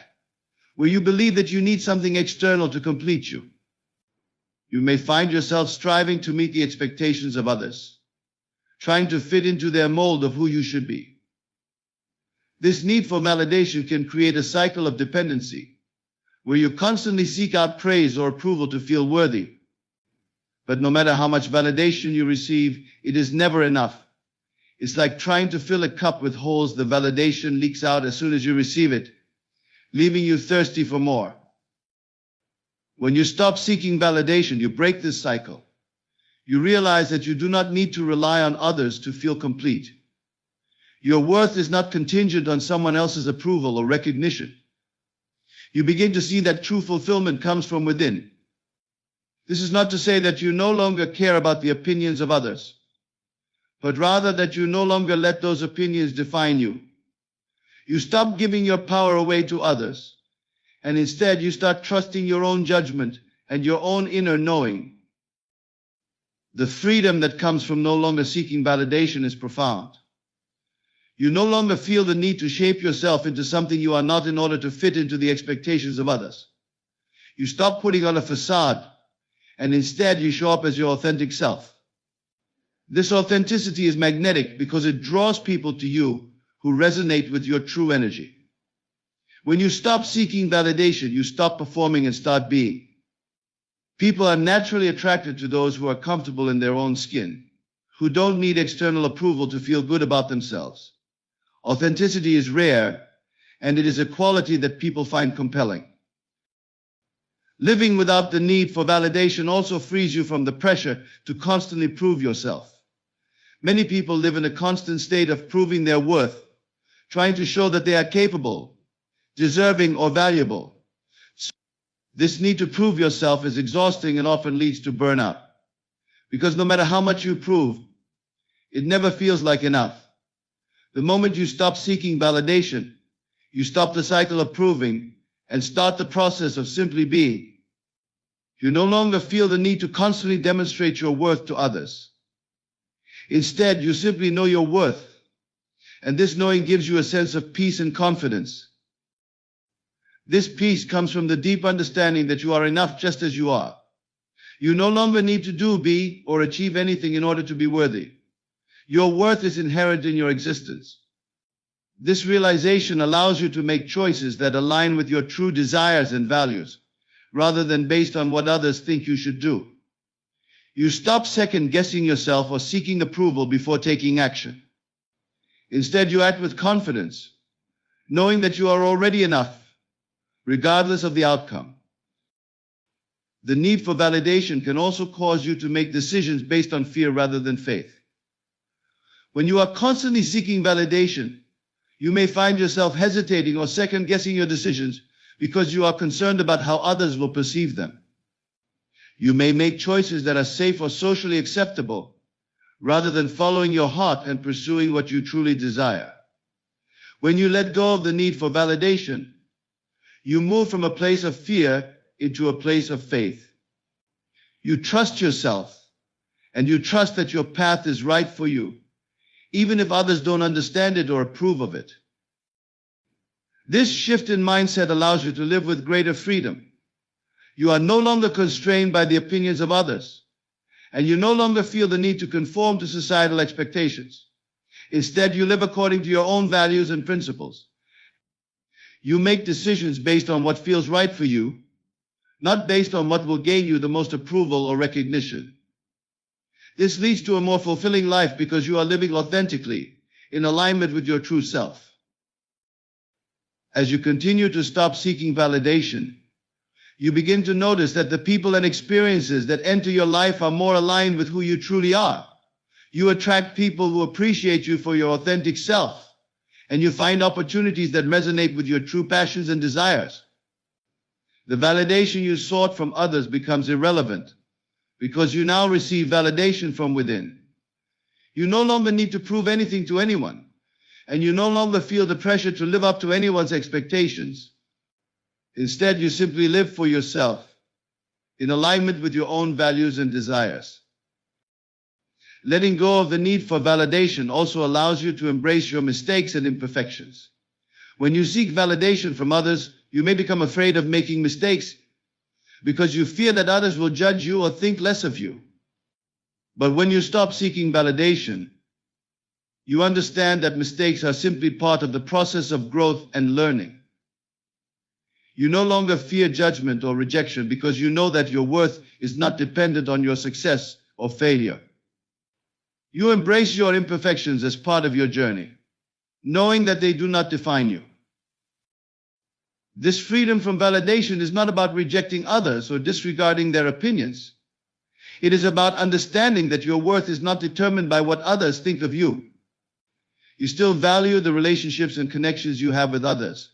where you believe that you need something external to complete you. You may find yourself striving to meet the expectations of others, trying to fit into their mold of who you should be. This need for validation can create a cycle of dependency, where you constantly seek out praise or approval to feel worthy. But no matter how much validation you receive, it is never enough. It's like trying to fill a cup with holes. The validation leaks out as soon as you receive it, leaving you thirsty for more. When you stop seeking validation, you break this cycle. You realize that you do not need to rely on others to feel complete. Your worth is not contingent on someone else's approval or recognition. You begin to see that true fulfillment comes from within. This is not to say that you no longer care about the opinions of others, but rather that you no longer let those opinions define you. You stop giving your power away to others, and instead you start trusting your own judgment and your own inner knowing. The freedom that comes from no longer seeking validation is profound. You no longer feel the need to shape yourself into something you are not in order to fit into the expectations of others. You stop putting on a facade, and instead you show up as your authentic self. This authenticity is magnetic because it draws people to you who resonate with your true energy. When you stop seeking validation, you stop performing and start being. People are naturally attracted to those who are comfortable in their own skin, who don't need external approval to feel good about themselves. Authenticity is rare, and it is a quality that people find compelling. Living without the need for validation also frees you from the pressure to constantly prove yourself. Many people live in a constant state of proving their worth, trying to show that they are capable, deserving, or valuable. This need to prove yourself is exhausting and often leads to burnout. Because no matter how much you prove, it never feels like enough. The moment you stop seeking validation, you stop the cycle of proving and start the process of simply being. You no longer feel the need to constantly demonstrate your worth to others. Instead, you simply know your worth, and this knowing gives you a sense of peace and confidence. This peace comes from the deep understanding that you are enough just as you are. You no longer need to do, be, or achieve anything in order to be worthy. Your worth is inherent in your existence. This realization allows you to make choices that align with your true desires and values, rather than based on what others think you should do. You stop second-guessing yourself or seeking approval before taking action. Instead, you act with confidence, knowing that you are already enough, regardless of the outcome. The need for validation can also cause you to make decisions based on fear rather than faith. When you are constantly seeking validation, you may find yourself hesitating or second-guessing your decisions because you are concerned about how others will perceive them. You may make choices that are safe or socially acceptable, rather than following your heart and pursuing what you truly desire. When you let go of the need for validation, you move from a place of fear into a place of faith. You trust yourself, and you trust that your path is right for you, even if others don't understand it or approve of it. This shift in mindset allows you to live with greater freedom. You are no longer constrained by the opinions of others, and you no longer feel the need to conform to societal expectations. Instead, you live according to your own values and principles. You make decisions based on what feels right for you, not based on what will gain you the most approval or recognition. This leads to a more fulfilling life because you are living authentically, in alignment with your true self. As you continue to stop seeking validation, you begin to notice that the people and experiences that enter your life are more aligned with who you truly are. You attract people who appreciate you for your authentic self, and you find opportunities that resonate with your true passions and desires. The validation you sought from others becomes irrelevant because you now receive validation from within. You no longer need to prove anything to anyone, and you no longer feel the pressure to live up to anyone's expectations. Instead, you simply live for yourself, in alignment with your own values and desires. Letting go of the need for validation also allows you to embrace your mistakes and imperfections. When you seek validation from others, you may become afraid of making mistakes because you fear that others will judge you or think less of you. But when you stop seeking validation, you understand that mistakes are simply part of the process of growth and learning. You no longer fear judgment or rejection because you know that your worth is not dependent on your success or failure. You embrace your imperfections as part of your journey, knowing that they do not define you. This freedom from validation is not about rejecting others or disregarding their opinions. It is about understanding that your worth is not determined by what others think of you. You still value the relationships and connections you have with others,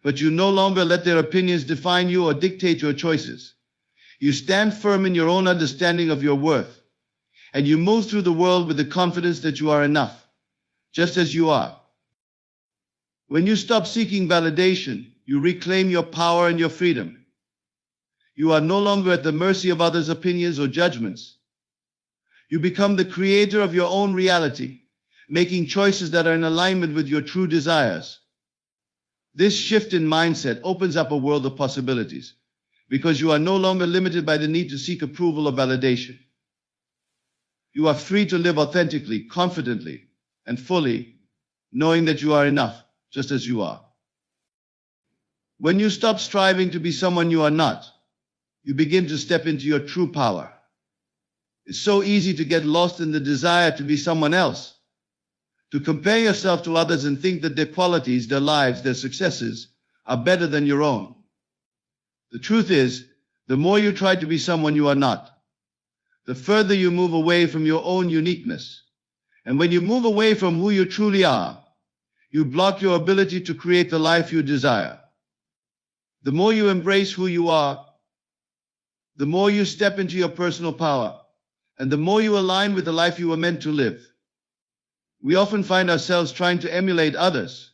but you no longer let their opinions define you or dictate your choices. You stand firm in your own understanding of your worth, and you move through the world with the confidence that you are enough, just as you are. When you stop seeking validation, you reclaim your power and your freedom. You are no longer at the mercy of others' opinions or judgments. You become the creator of your own reality, making choices that are in alignment with your true desires. This shift in mindset opens up a world of possibilities, because you are no longer limited by the need to seek approval or validation. You are free to live authentically, confidently, and fully, knowing that you are enough, just as you are. When you stop striving to be someone you are not, you begin to step into your true power. It's so easy to get lost in the desire to be someone else, to compare yourself to others and think that their qualities, their lives, their successes are better than your own. The truth is, the more you try to be someone you are not, the further you move away from your own uniqueness. And when you move away from who you truly are, you block your ability to create the life you desire. The more you embrace who you are, the more you step into your personal power, and the more you align with the life you were meant to live. We often find ourselves trying to emulate others,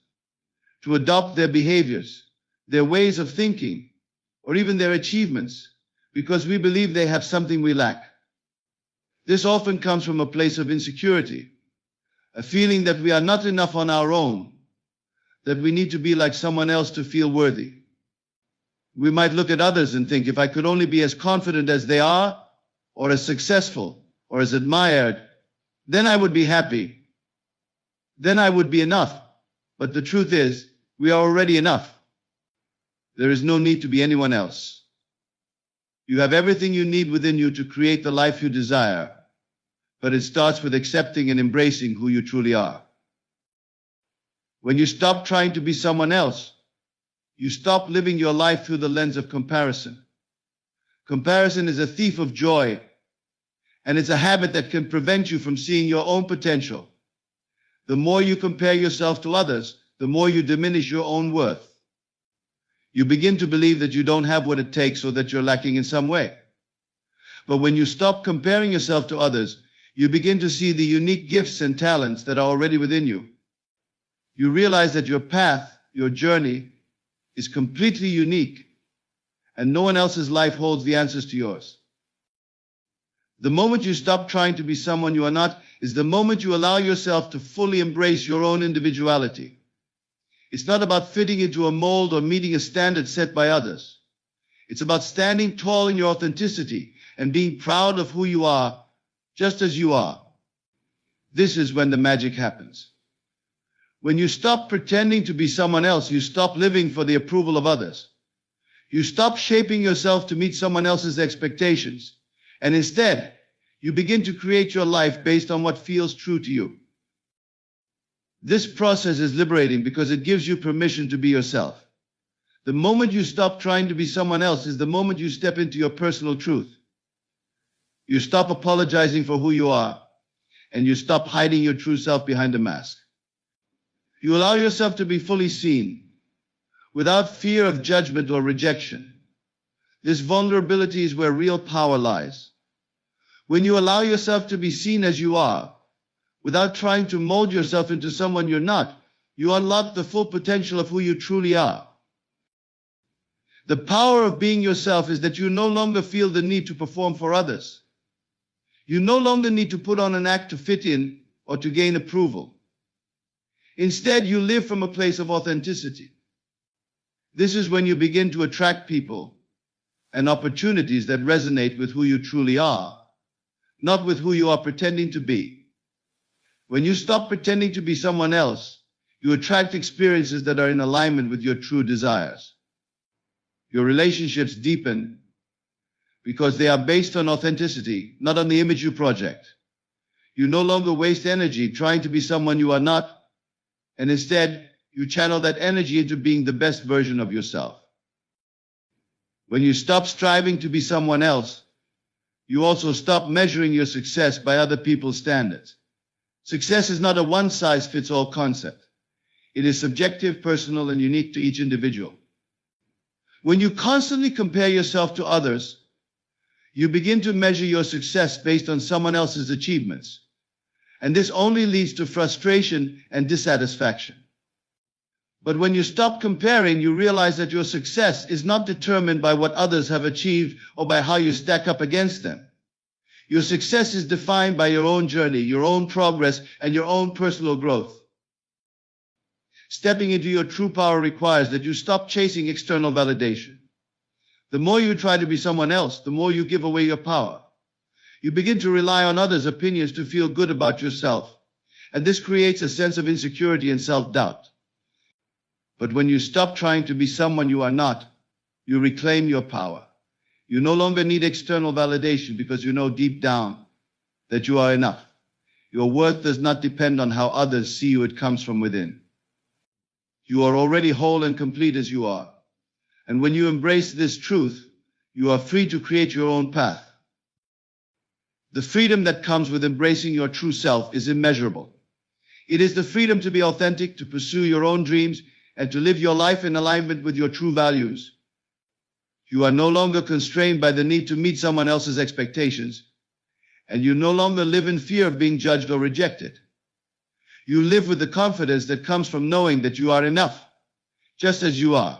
to adopt their behaviors, their ways of thinking, or even their achievements, because we believe they have something we lack. This often comes from a place of insecurity, a feeling that we are not enough on our own, that we need to be like someone else to feel worthy. We might look at others and think, if I could only be as confident as they are, or as successful, or as admired, then I would be happy. Then I would be enough. But the truth is, we are already enough. There is no need to be anyone else. You have everything you need within you to create the life you desire, but it starts with accepting and embracing who you truly are. When you stop trying to be someone else, you stop living your life through the lens of comparison. Comparison is a thief of joy, and it's a habit that can prevent you from seeing your own potential. The more you compare yourself to others, the more you diminish your own worth. You begin to believe that you don't have what it takes or that you're lacking in some way. But when you stop comparing yourself to others, you begin to see the unique gifts and talents that are already within you. You realize that your path, your journey, is completely unique, and no one else's life holds the answers to yours. The moment you stop trying to be someone you are not is the moment you allow yourself to fully embrace your own individuality. It's not about fitting into a mold or meeting a standard set by others. It's about standing tall in your authenticity and being proud of who you are, just as you are. This is when the magic happens. When you stop pretending to be someone else, you stop living for the approval of others. You stop shaping yourself to meet someone else's expectations, and instead, you begin to create your life based on what feels true to you. This process is liberating because it gives you permission to be yourself. The moment you stop trying to be someone else is the moment you step into your personal truth. You stop apologizing for who you are, and you stop hiding your true self behind a mask. You allow yourself to be fully seen, without fear of judgment or rejection. This vulnerability is where real power lies. When you allow yourself to be seen as you are, without trying to mold yourself into someone you're not, you unlock the full potential of who you truly are. The power of being yourself is that you no longer feel the need to perform for others. You no longer need to put on an act to fit in or to gain approval. Instead, you live from a place of authenticity. This is when you begin to attract people and opportunities that resonate with who you truly are, not with who you are pretending to be. When you stop pretending to be someone else, you attract experiences that are in alignment with your true desires. Your relationships deepen because they are based on authenticity, not on the image you project. You no longer waste energy trying to be someone you are not, and instead, you channel that energy into being the best version of yourself. When you stop striving to be someone else, you also stop measuring your success by other people's standards. Success is not a one-size-fits-all concept. It is subjective, personal, and unique to each individual. When you constantly compare yourself to others, you begin to measure your success based on someone else's achievements. And this only leads to frustration and dissatisfaction. But when you stop comparing, you realize that your success is not determined by what others have achieved or by how you stack up against them. Your success is defined by your own journey, your own progress, and your own personal growth. Stepping into your true power requires that you stop chasing external validation. The more you try to be someone else, the more you give away your power. You begin to rely on others' opinions to feel good about yourself, and this creates a sense of insecurity and self-doubt. But when you stop trying to be someone you are not, you reclaim your power. You no longer need external validation because you know deep down that you are enough. Your worth does not depend on how others see you, it comes from within. You are already whole and complete as you are. And when you embrace this truth, you are free to create your own path. The freedom that comes with embracing your true self is immeasurable. It is the freedom to be authentic, to pursue your own dreams, and to live your life in alignment with your true values. You are no longer constrained by the need to meet someone else's expectations, and you no longer live in fear of being judged or rejected. You live with the confidence that comes from knowing that you are enough, just as you are.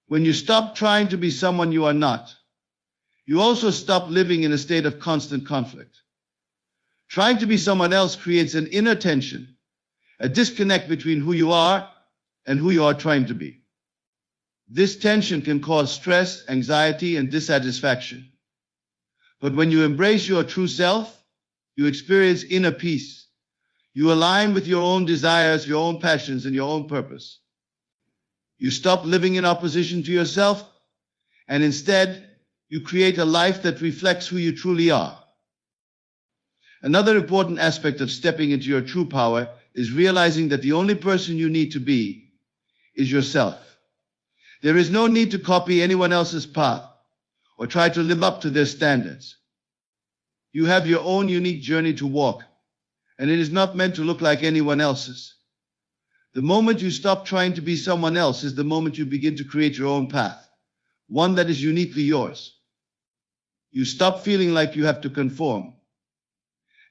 When you stop trying to be someone you are not, you also stop living in a state of constant conflict. Trying to be someone else creates an inner tension, a disconnect between who you are and who you are trying to be. This tension can cause stress, anxiety, and dissatisfaction. But when you embrace your true self, you experience inner peace. You align with your own desires, your own passions, and your own purpose. You stop living in opposition to yourself, and instead, you create a life that reflects who you truly are. Another important aspect of stepping into your true power is realizing that the only person you need to be is yourself. There is no need to copy anyone else's path or try to live up to their standards. You have your own unique journey to walk, and it is not meant to look like anyone else's. The moment you stop trying to be someone else is the moment you begin to create your own path, one that is uniquely yours. You stop feeling like you have to conform,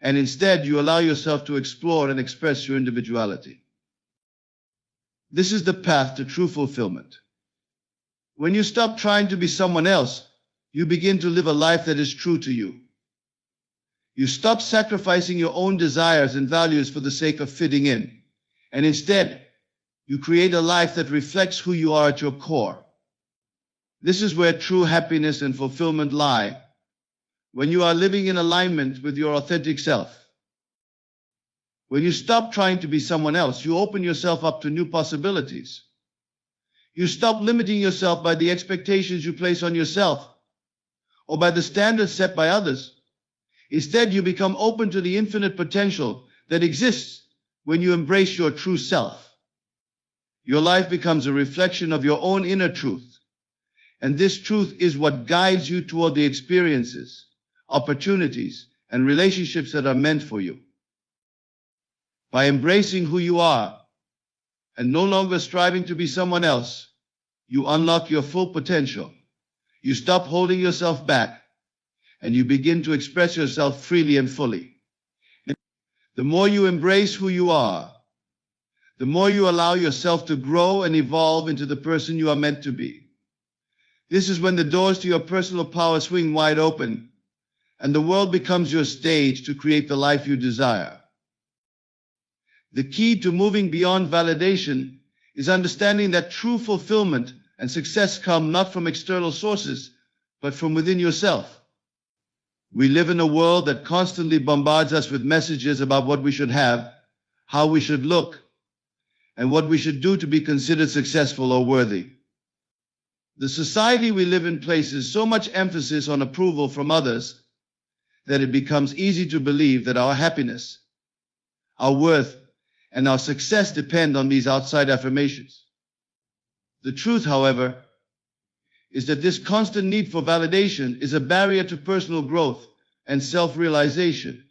and instead you allow yourself to explore and express your individuality. This is the path to true fulfillment. When you stop trying to be someone else, you begin to live a life that is true to you. You stop sacrificing your own desires and values for the sake of fitting in, and instead, you create a life that reflects who you are at your core. This is where true happiness and fulfillment lie, when you are living in alignment with your authentic self. When you stop trying to be someone else, you open yourself up to new possibilities. You stop limiting yourself by the expectations you place on yourself or by the standards set by others. Instead, you become open to the infinite potential that exists when you embrace your true self. Your life becomes a reflection of your own inner truth, and this truth is what guides you toward the experiences, opportunities, and relationships that are meant for you. By embracing who you are and no longer striving to be someone else, you unlock your full potential. You stop holding yourself back, and you begin to express yourself freely and fully. The more you embrace who you are, the more you allow yourself to grow and evolve into the person you are meant to be. This is when the doors to your personal power swing wide open, and the world becomes your stage to create the life you desire. The key to moving beyond validation is understanding that true fulfillment and success come not from external sources, but from within yourself. We live in a world that constantly bombards us with messages about what we should have, how we should look, and what we should do to be considered successful or worthy. The society we live in places so much emphasis on approval from others that it becomes easy to believe that our happiness, our worth, and our success depend on these outside affirmations. The truth, however, is that this constant need for validation is a barrier to personal growth and self-realization.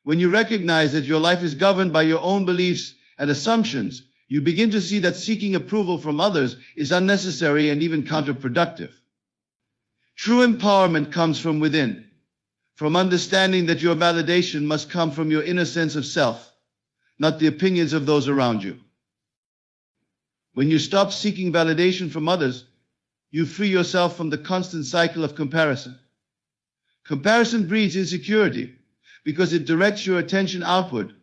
When you recognize that your life is governed by your own beliefs and assumptions, you begin to see that seeking approval from others is unnecessary and even counterproductive. True empowerment comes from within, from understanding that your validation must come from your inner sense of self, not the opinions of those around you. When you stop seeking validation from others, you free yourself from the constant cycle of comparison. Comparison breeds insecurity because it directs your attention outward,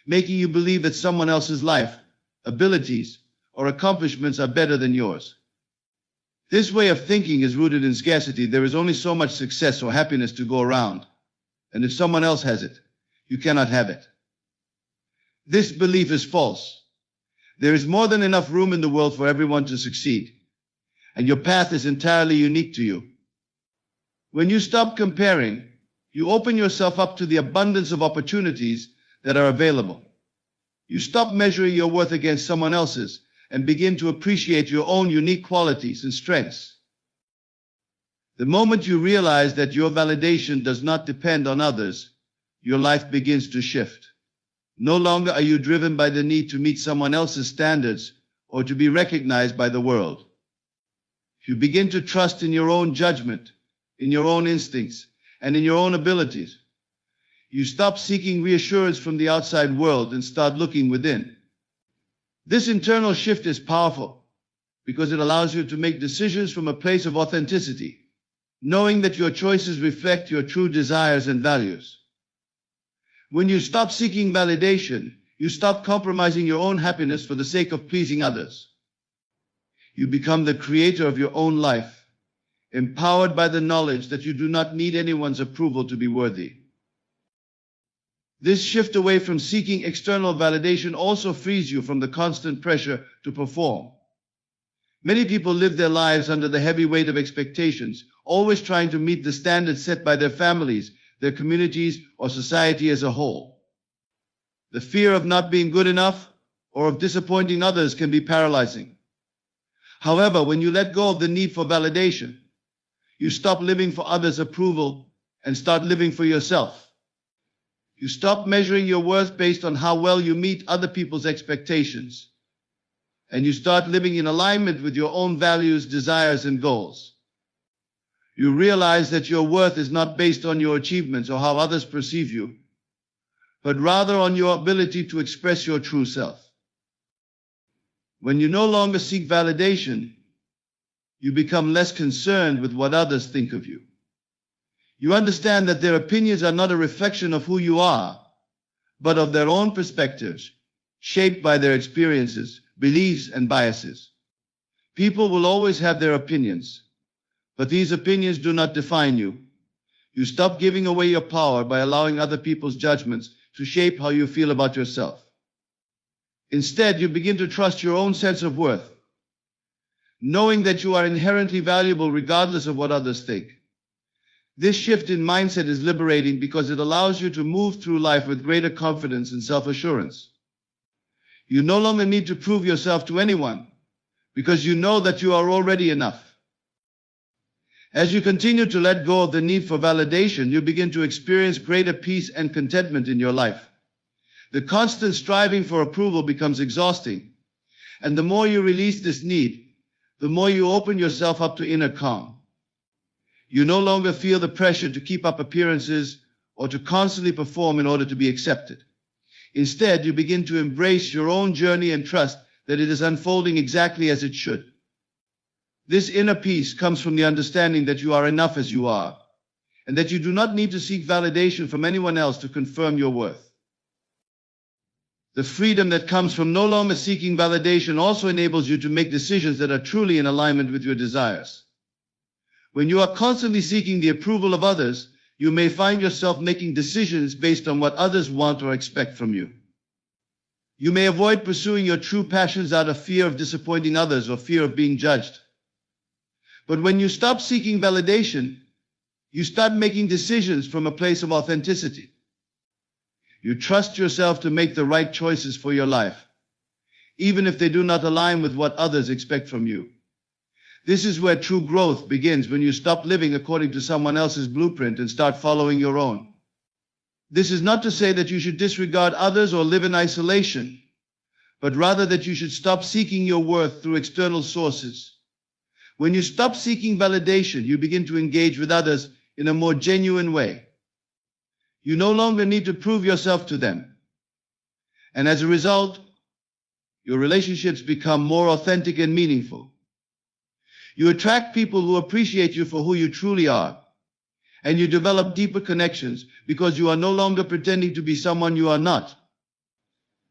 making you believe that someone else's life, abilities, or accomplishments are better than yours. This way of thinking is rooted in scarcity. There is only so much success or happiness to go around, and if someone else has it, you cannot have it. This belief is false. There is more than enough room in the world for everyone to succeed. and your path is entirely unique to you. When you stop comparing, you open yourself up to the abundance of opportunities that are available. You stop measuring your worth against someone else's and begin to appreciate your own unique qualities and strengths. The moment you realize that your validation does not depend on others, your life begins to shift. No longer are you driven by the need to meet someone else's standards or to be recognized by the world. You begin to trust in your own judgment, in your own instincts, and in your own abilities. You stop seeking reassurance from the outside world and start looking within. This internal shift is powerful because it allows you to make decisions from a place of authenticity, knowing that your choices reflect your true desires and values. When you stop seeking validation, you stop compromising your own happiness for the sake of pleasing others. You become the creator of your own life, empowered by the knowledge that you do not need anyone's approval to be worthy. This shift away from seeking external validation also frees you from the constant pressure to perform. Many people live their lives under the heavy weight of expectations, always trying to meet the standards set by their families, their communities, or society as a whole. The fear of not being good enough or of disappointing others can be paralyzing. However, when you let go of the need for validation, you stop living for others' approval and start living for yourself. You stop measuring your worth based on how well you meet other people's expectations, and you start living in alignment with your own values, desires, and goals. You realize that your worth is not based on your achievements or how others perceive you, but rather on your ability to express your true self. When you no longer seek validation, you become less concerned with what others think of you. You understand that their opinions are not a reflection of who you are, but of their own perspectives, shaped by their experiences, beliefs, and biases. People will always have their opinions, but these opinions do not define you. You stop giving away your power by allowing other people's judgments to shape how you feel about yourself. Instead, you begin to trust your own sense of worth, knowing that you are inherently valuable regardless of what others think. This shift in mindset is liberating because it allows you to move through life with greater confidence and self-assurance. You no longer need to prove yourself to anyone because you know that you are already enough. As you continue to let go of the need for validation, you begin to experience greater peace and contentment in your life. The constant striving for approval becomes exhausting, and the more you release this need, the more you open yourself up to inner calm. You no longer feel the pressure to keep up appearances or to constantly perform in order to be accepted. Instead, you begin to embrace your own journey and trust that it is unfolding exactly as it should. This inner peace comes from the understanding that you are enough as you are, and that you do not need to seek validation from anyone else to confirm your worth. The freedom that comes from no longer seeking validation also enables you to make decisions that are truly in alignment with your desires. When you are constantly seeking the approval of others, you may find yourself making decisions based on what others want or expect from you. You may avoid pursuing your true passions out of fear of disappointing others or fear of being judged. But when you stop seeking validation, you start making decisions from a place of authenticity. You trust yourself to make the right choices for your life, even if they do not align with what others expect from you. This is where true growth begins, when you stop living according to someone else's blueprint and start following your own. This is not to say that you should disregard others or live in isolation, but rather that you should stop seeking your worth through external sources. When you stop seeking validation, you begin to engage with others in a more genuine way. You no longer need to prove yourself to them. And as a result, your relationships become more authentic and meaningful. You attract people who appreciate you for who you truly are, and you develop deeper connections because you are no longer pretending to be someone you are not.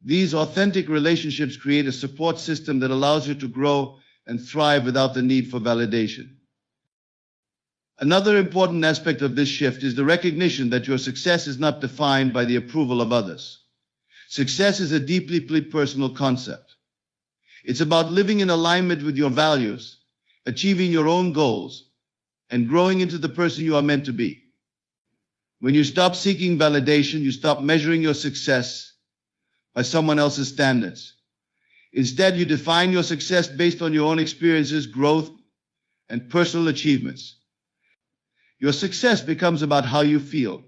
These authentic relationships create a support system that allows you to grow and thrive without the need for validation. Another important aspect of this shift is the recognition that your success is not defined by the approval of others. Success is a deeply personal concept. It's about living in alignment with your values achieving your own goals, and growing into the person you are meant to be. When you stop seeking validation, you stop measuring your success by someone else's standards. Instead, you define your success based on your own experiences, growth, and personal achievements. Your success becomes about how you feel,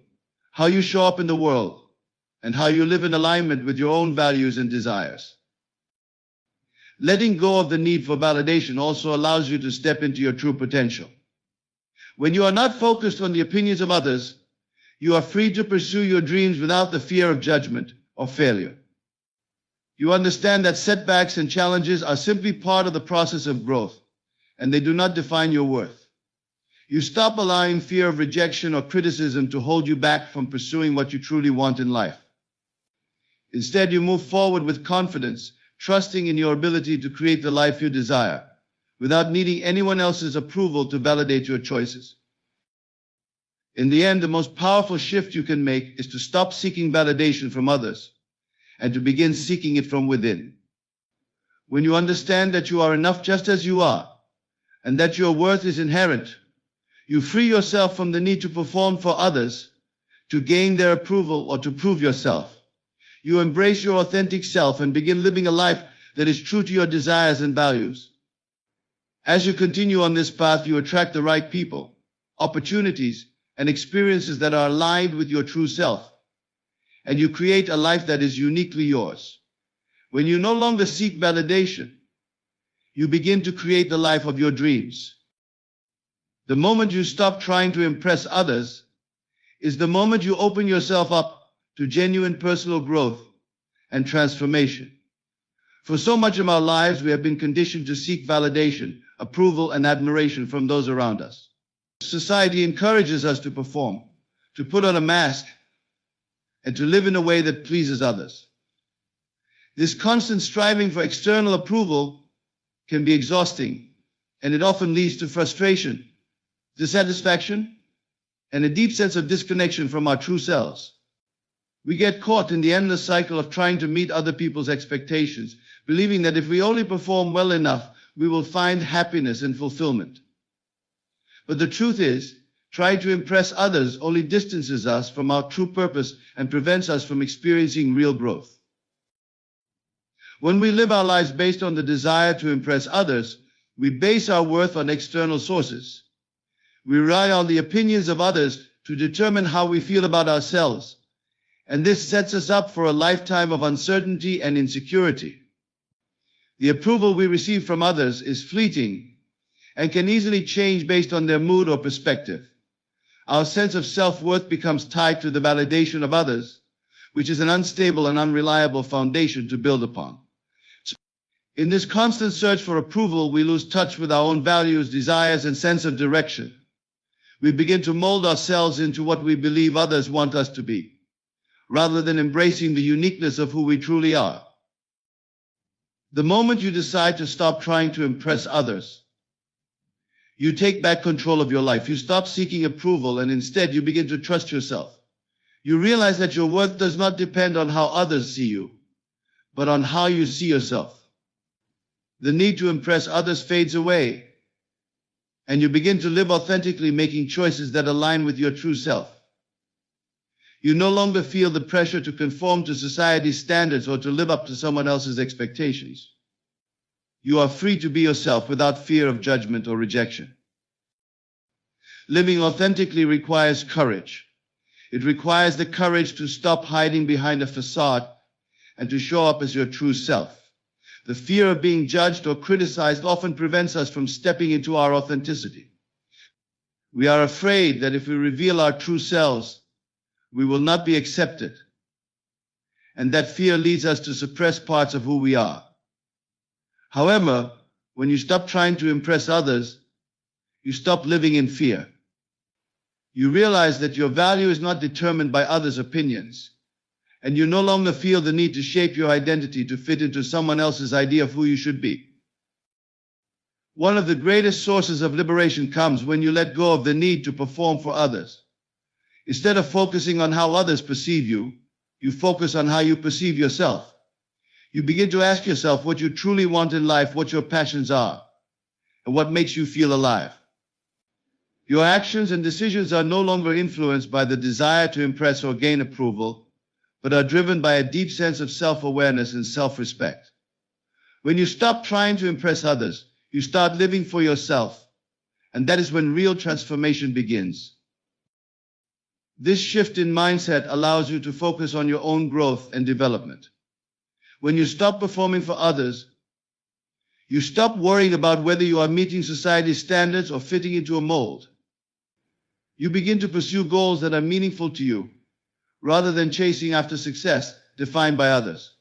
how you show up in the world, and how you live in alignment with your own values and desires. Letting go of the need for validation also allows you to step into your true potential. When you are not focused on the opinions of others, you are free to pursue your dreams without the fear of judgment or failure. You understand that setbacks and challenges are simply part of the process of growth, and they do not define your worth. You stop allowing fear of rejection or criticism to hold you back from pursuing what you truly want in life. Instead, you move forward with confidence, trusting in your ability to create the life you desire, without needing anyone else's approval to validate your choices. In the end, the most powerful shift you can make is to stop seeking validation from others and to begin seeking it from within. When you understand that you are enough just as you are and that your worth is inherent, you free yourself from the need to perform for others, to gain their approval, or to prove yourself. You embrace your authentic self and begin living a life that is true to your desires and values. As you continue on this path, you attract the right people, opportunities, and experiences that are aligned with your true self, and you create a life that is uniquely yours. When you no longer seek validation, you begin to create the life of your dreams. The moment you stop trying to impress others is the moment you open yourself up to genuine personal growth and transformation. For so much of our lives, we have been conditioned to seek validation, approval, and admiration from those around us. Society encourages us to perform, to put on a mask, and to live in a way that pleases others. This constant striving for external approval can be exhausting, and it often leads to frustration, dissatisfaction, and a deep sense of disconnection from our true selves. We get caught in the endless cycle of trying to meet other people's expectations, believing that if we only perform well enough, we will find happiness and fulfillment. But the truth is, trying to impress others only distances us from our true purpose and prevents us from experiencing real growth. When we live our lives based on the desire to impress others, we base our worth on external sources. We rely on the opinions of others to determine how we feel about ourselves, and this sets us up for a lifetime of uncertainty and insecurity. The approval we receive from others is fleeting and can easily change based on their mood or perspective. Our sense of self-worth becomes tied to the validation of others, which is an unstable and unreliable foundation to build upon. In this constant search for approval, we lose touch with our own values, desires, and sense of direction. We begin to mold ourselves into what we believe others want us to be, rather than embracing the uniqueness of who we truly are. The moment you decide to stop trying to impress others, you take back control of your life. You stop seeking approval and instead you begin to trust yourself. You realize that your worth does not depend on how others see you, but on how you see yourself. The need to impress others fades away, and you begin to live authentically, making choices that align with your true self. You no longer feel the pressure to conform to society's standards or to live up to someone else's expectations. You are free to be yourself without fear of judgment or rejection. Living authentically requires courage. It requires the courage to stop hiding behind a facade and to show up as your true self. The fear of being judged or criticized often prevents us from stepping into our authenticity. We are afraid that if we reveal our true selves, we will not be accepted, and that fear leads us to suppress parts of who we are. However, when you stop trying to impress others, you stop living in fear. You realize that your value is not determined by others' opinions, and you no longer feel the need to shape your identity to fit into someone else's idea of who you should be. One of the greatest sources of liberation comes when you let go of the need to perform for others. Instead of focusing on how others perceive you, you focus on how you perceive yourself. You begin to ask yourself what you truly want in life, what your passions are, and what makes you feel alive. Your actions and decisions are no longer influenced by the desire to impress or gain approval, but are driven by a deep sense of self-awareness and self-respect. When you stop trying to impress others, you start living for yourself, and that is when real transformation begins. This shift in mindset allows you to focus on your own growth and development. When you stop performing for others, you stop worrying about whether you are meeting society's standards or fitting into a mold. You begin to pursue goals that are meaningful to you, rather than chasing after success defined by others.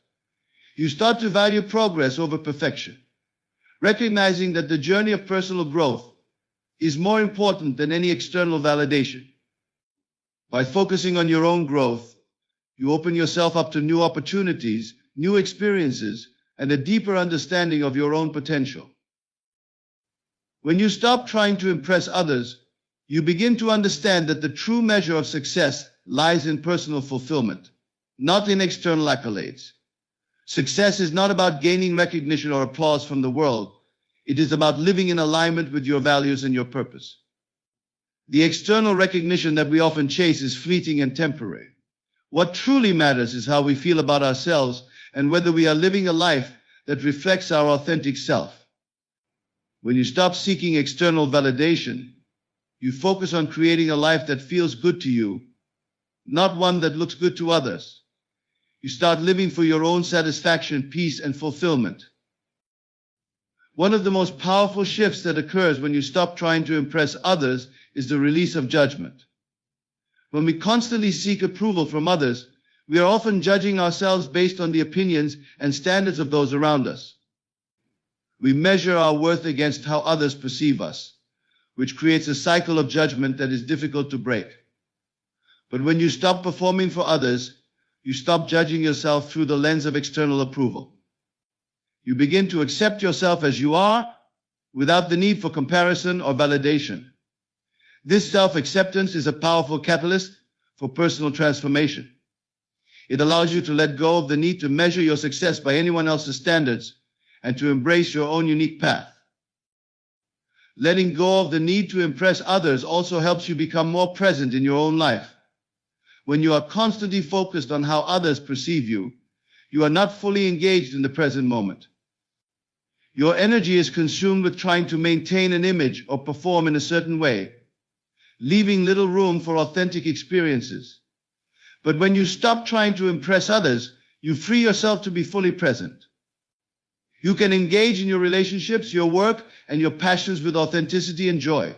You start to value progress over perfection, recognizing that the journey of personal growth is more important than any external validation. By focusing on your own growth, you open yourself up to new opportunities, new experiences, and a deeper understanding of your own potential. When you stop trying to impress others, you begin to understand that the true measure of success lies in personal fulfillment, not in external accolades. Success is not about gaining recognition or applause from the world. It is about living in alignment with your values and your purpose. The external recognition that we often chase is fleeting and temporary. What truly matters is how we feel about ourselves and whether we are living a life that reflects our authentic self. When you stop seeking external validation, you focus on creating a life that feels good to you, not one that looks good to others. You start living for your own satisfaction, peace, and fulfillment. One of the most powerful shifts that occurs when you stop trying to impress others is the release of judgment. When we constantly seek approval from others, we are often judging ourselves based on the opinions and standards of those around us. We measure our worth against how others perceive us, which creates a cycle of judgment that is difficult to break. But when you stop performing for others, you stop judging yourself through the lens of external approval. You begin to accept yourself as you are, without the need for comparison or validation. This self-acceptance is a powerful catalyst for personal transformation. It allows you to let go of the need to measure your success by anyone else's standards and to embrace your own unique path. Letting go of the need to impress others also helps you become more present in your own life. When you are constantly focused on how others perceive you, you are not fully engaged in the present moment. Your energy is consumed with trying to maintain an image or perform in a certain way, leaving little room for authentic experiences. But when you stop trying to impress others, you free yourself to be fully present. You can engage in your relationships, your work, and your passions with authenticity and joy.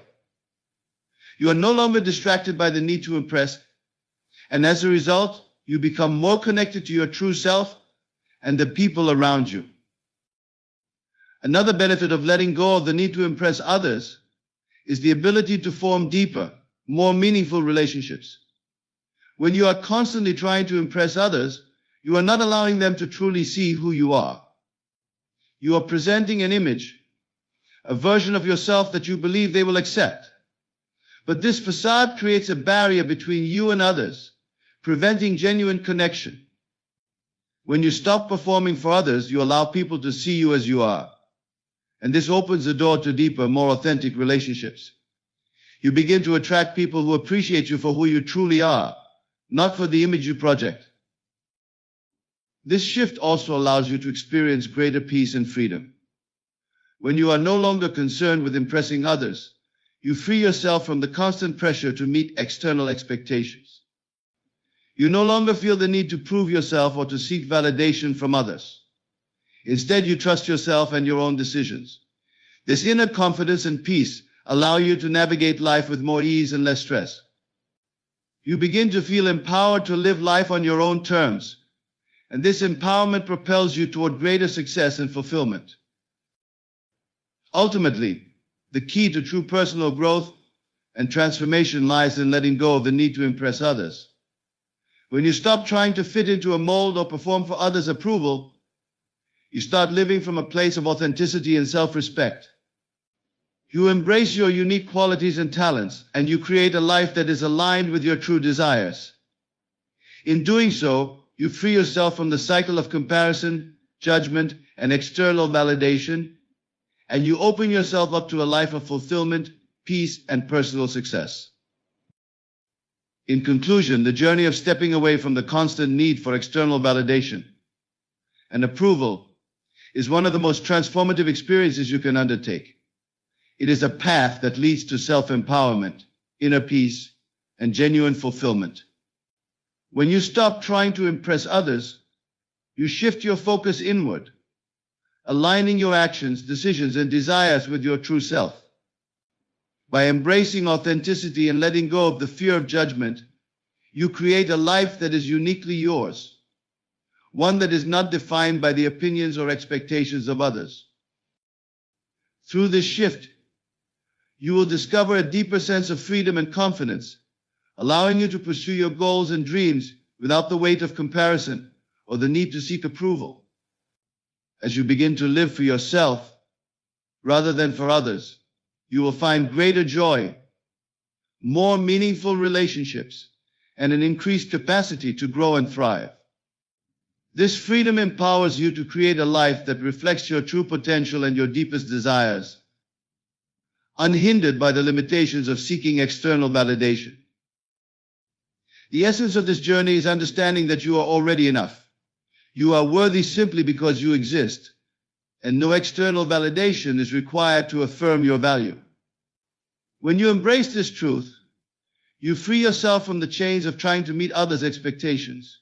You are no longer distracted by the need to impress, and as a result, you become more connected to your true self and the people around you. Another benefit of letting go of the need to impress others is the ability to form deeper, more meaningful relationships. When you are constantly trying to impress others, you are not allowing them to truly see who you are. You are presenting an image, a version of yourself that you believe they will accept. But this facade creates a barrier between you and others, preventing genuine connection. When you stop performing for others, you allow people to see you as you are. And this opens the door to deeper, more authentic relationships. You begin to attract people who appreciate you for who you truly are, not for the image you project. This shift also allows you to experience greater peace and freedom. When you are no longer concerned with impressing others, you free yourself from the constant pressure to meet external expectations. You no longer feel the need to prove yourself or to seek validation from others. Instead, you trust yourself and your own decisions. This inner confidence and peace allow you to navigate life with more ease and less stress. You begin to feel empowered to live life on your own terms, and this empowerment propels you toward greater success and fulfillment. Ultimately, the key to true personal growth and transformation lies in letting go of the need to impress others. When you stop trying to fit into a mold or perform for others' approval, you start living from a place of authenticity and self-respect. You embrace your unique qualities and talents, and you create a life that is aligned with your true desires. In doing so, you free yourself from the cycle of comparison, judgment, and external validation, and you open yourself up to a life of fulfillment, peace, and personal success. In conclusion, the journey of stepping away from the constant need for external validation and approval is one of the most transformative experiences you can undertake. It is a path that leads to self-empowerment, inner peace, and genuine fulfillment. When you stop trying to impress others, you shift your focus inward, aligning your actions, decisions, and desires with your true self. By embracing authenticity and letting go of the fear of judgment, you create a life that is uniquely yours, one that is not defined by the opinions or expectations of others. Through this shift, you will discover a deeper sense of freedom and confidence, allowing you to pursue your goals and dreams without the weight of comparison or the need to seek approval. As you begin to live for yourself rather than for others, you will find greater joy, more meaningful relationships, and an increased capacity to grow and thrive. This freedom empowers you to create a life that reflects your true potential and your deepest desires, unhindered by the limitations of seeking external validation. The essence of this journey is understanding that you are already enough. You are worthy simply because you exist, and no external validation is required to affirm your value. When you embrace this truth, you free yourself from the chains of trying to meet others' expectations,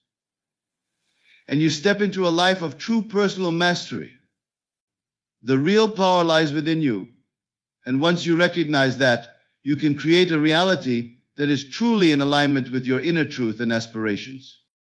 and you step into a life of true personal mastery. The real power lies within you, and once you recognize that, you can create a reality that is truly in alignment with your inner truth and aspirations.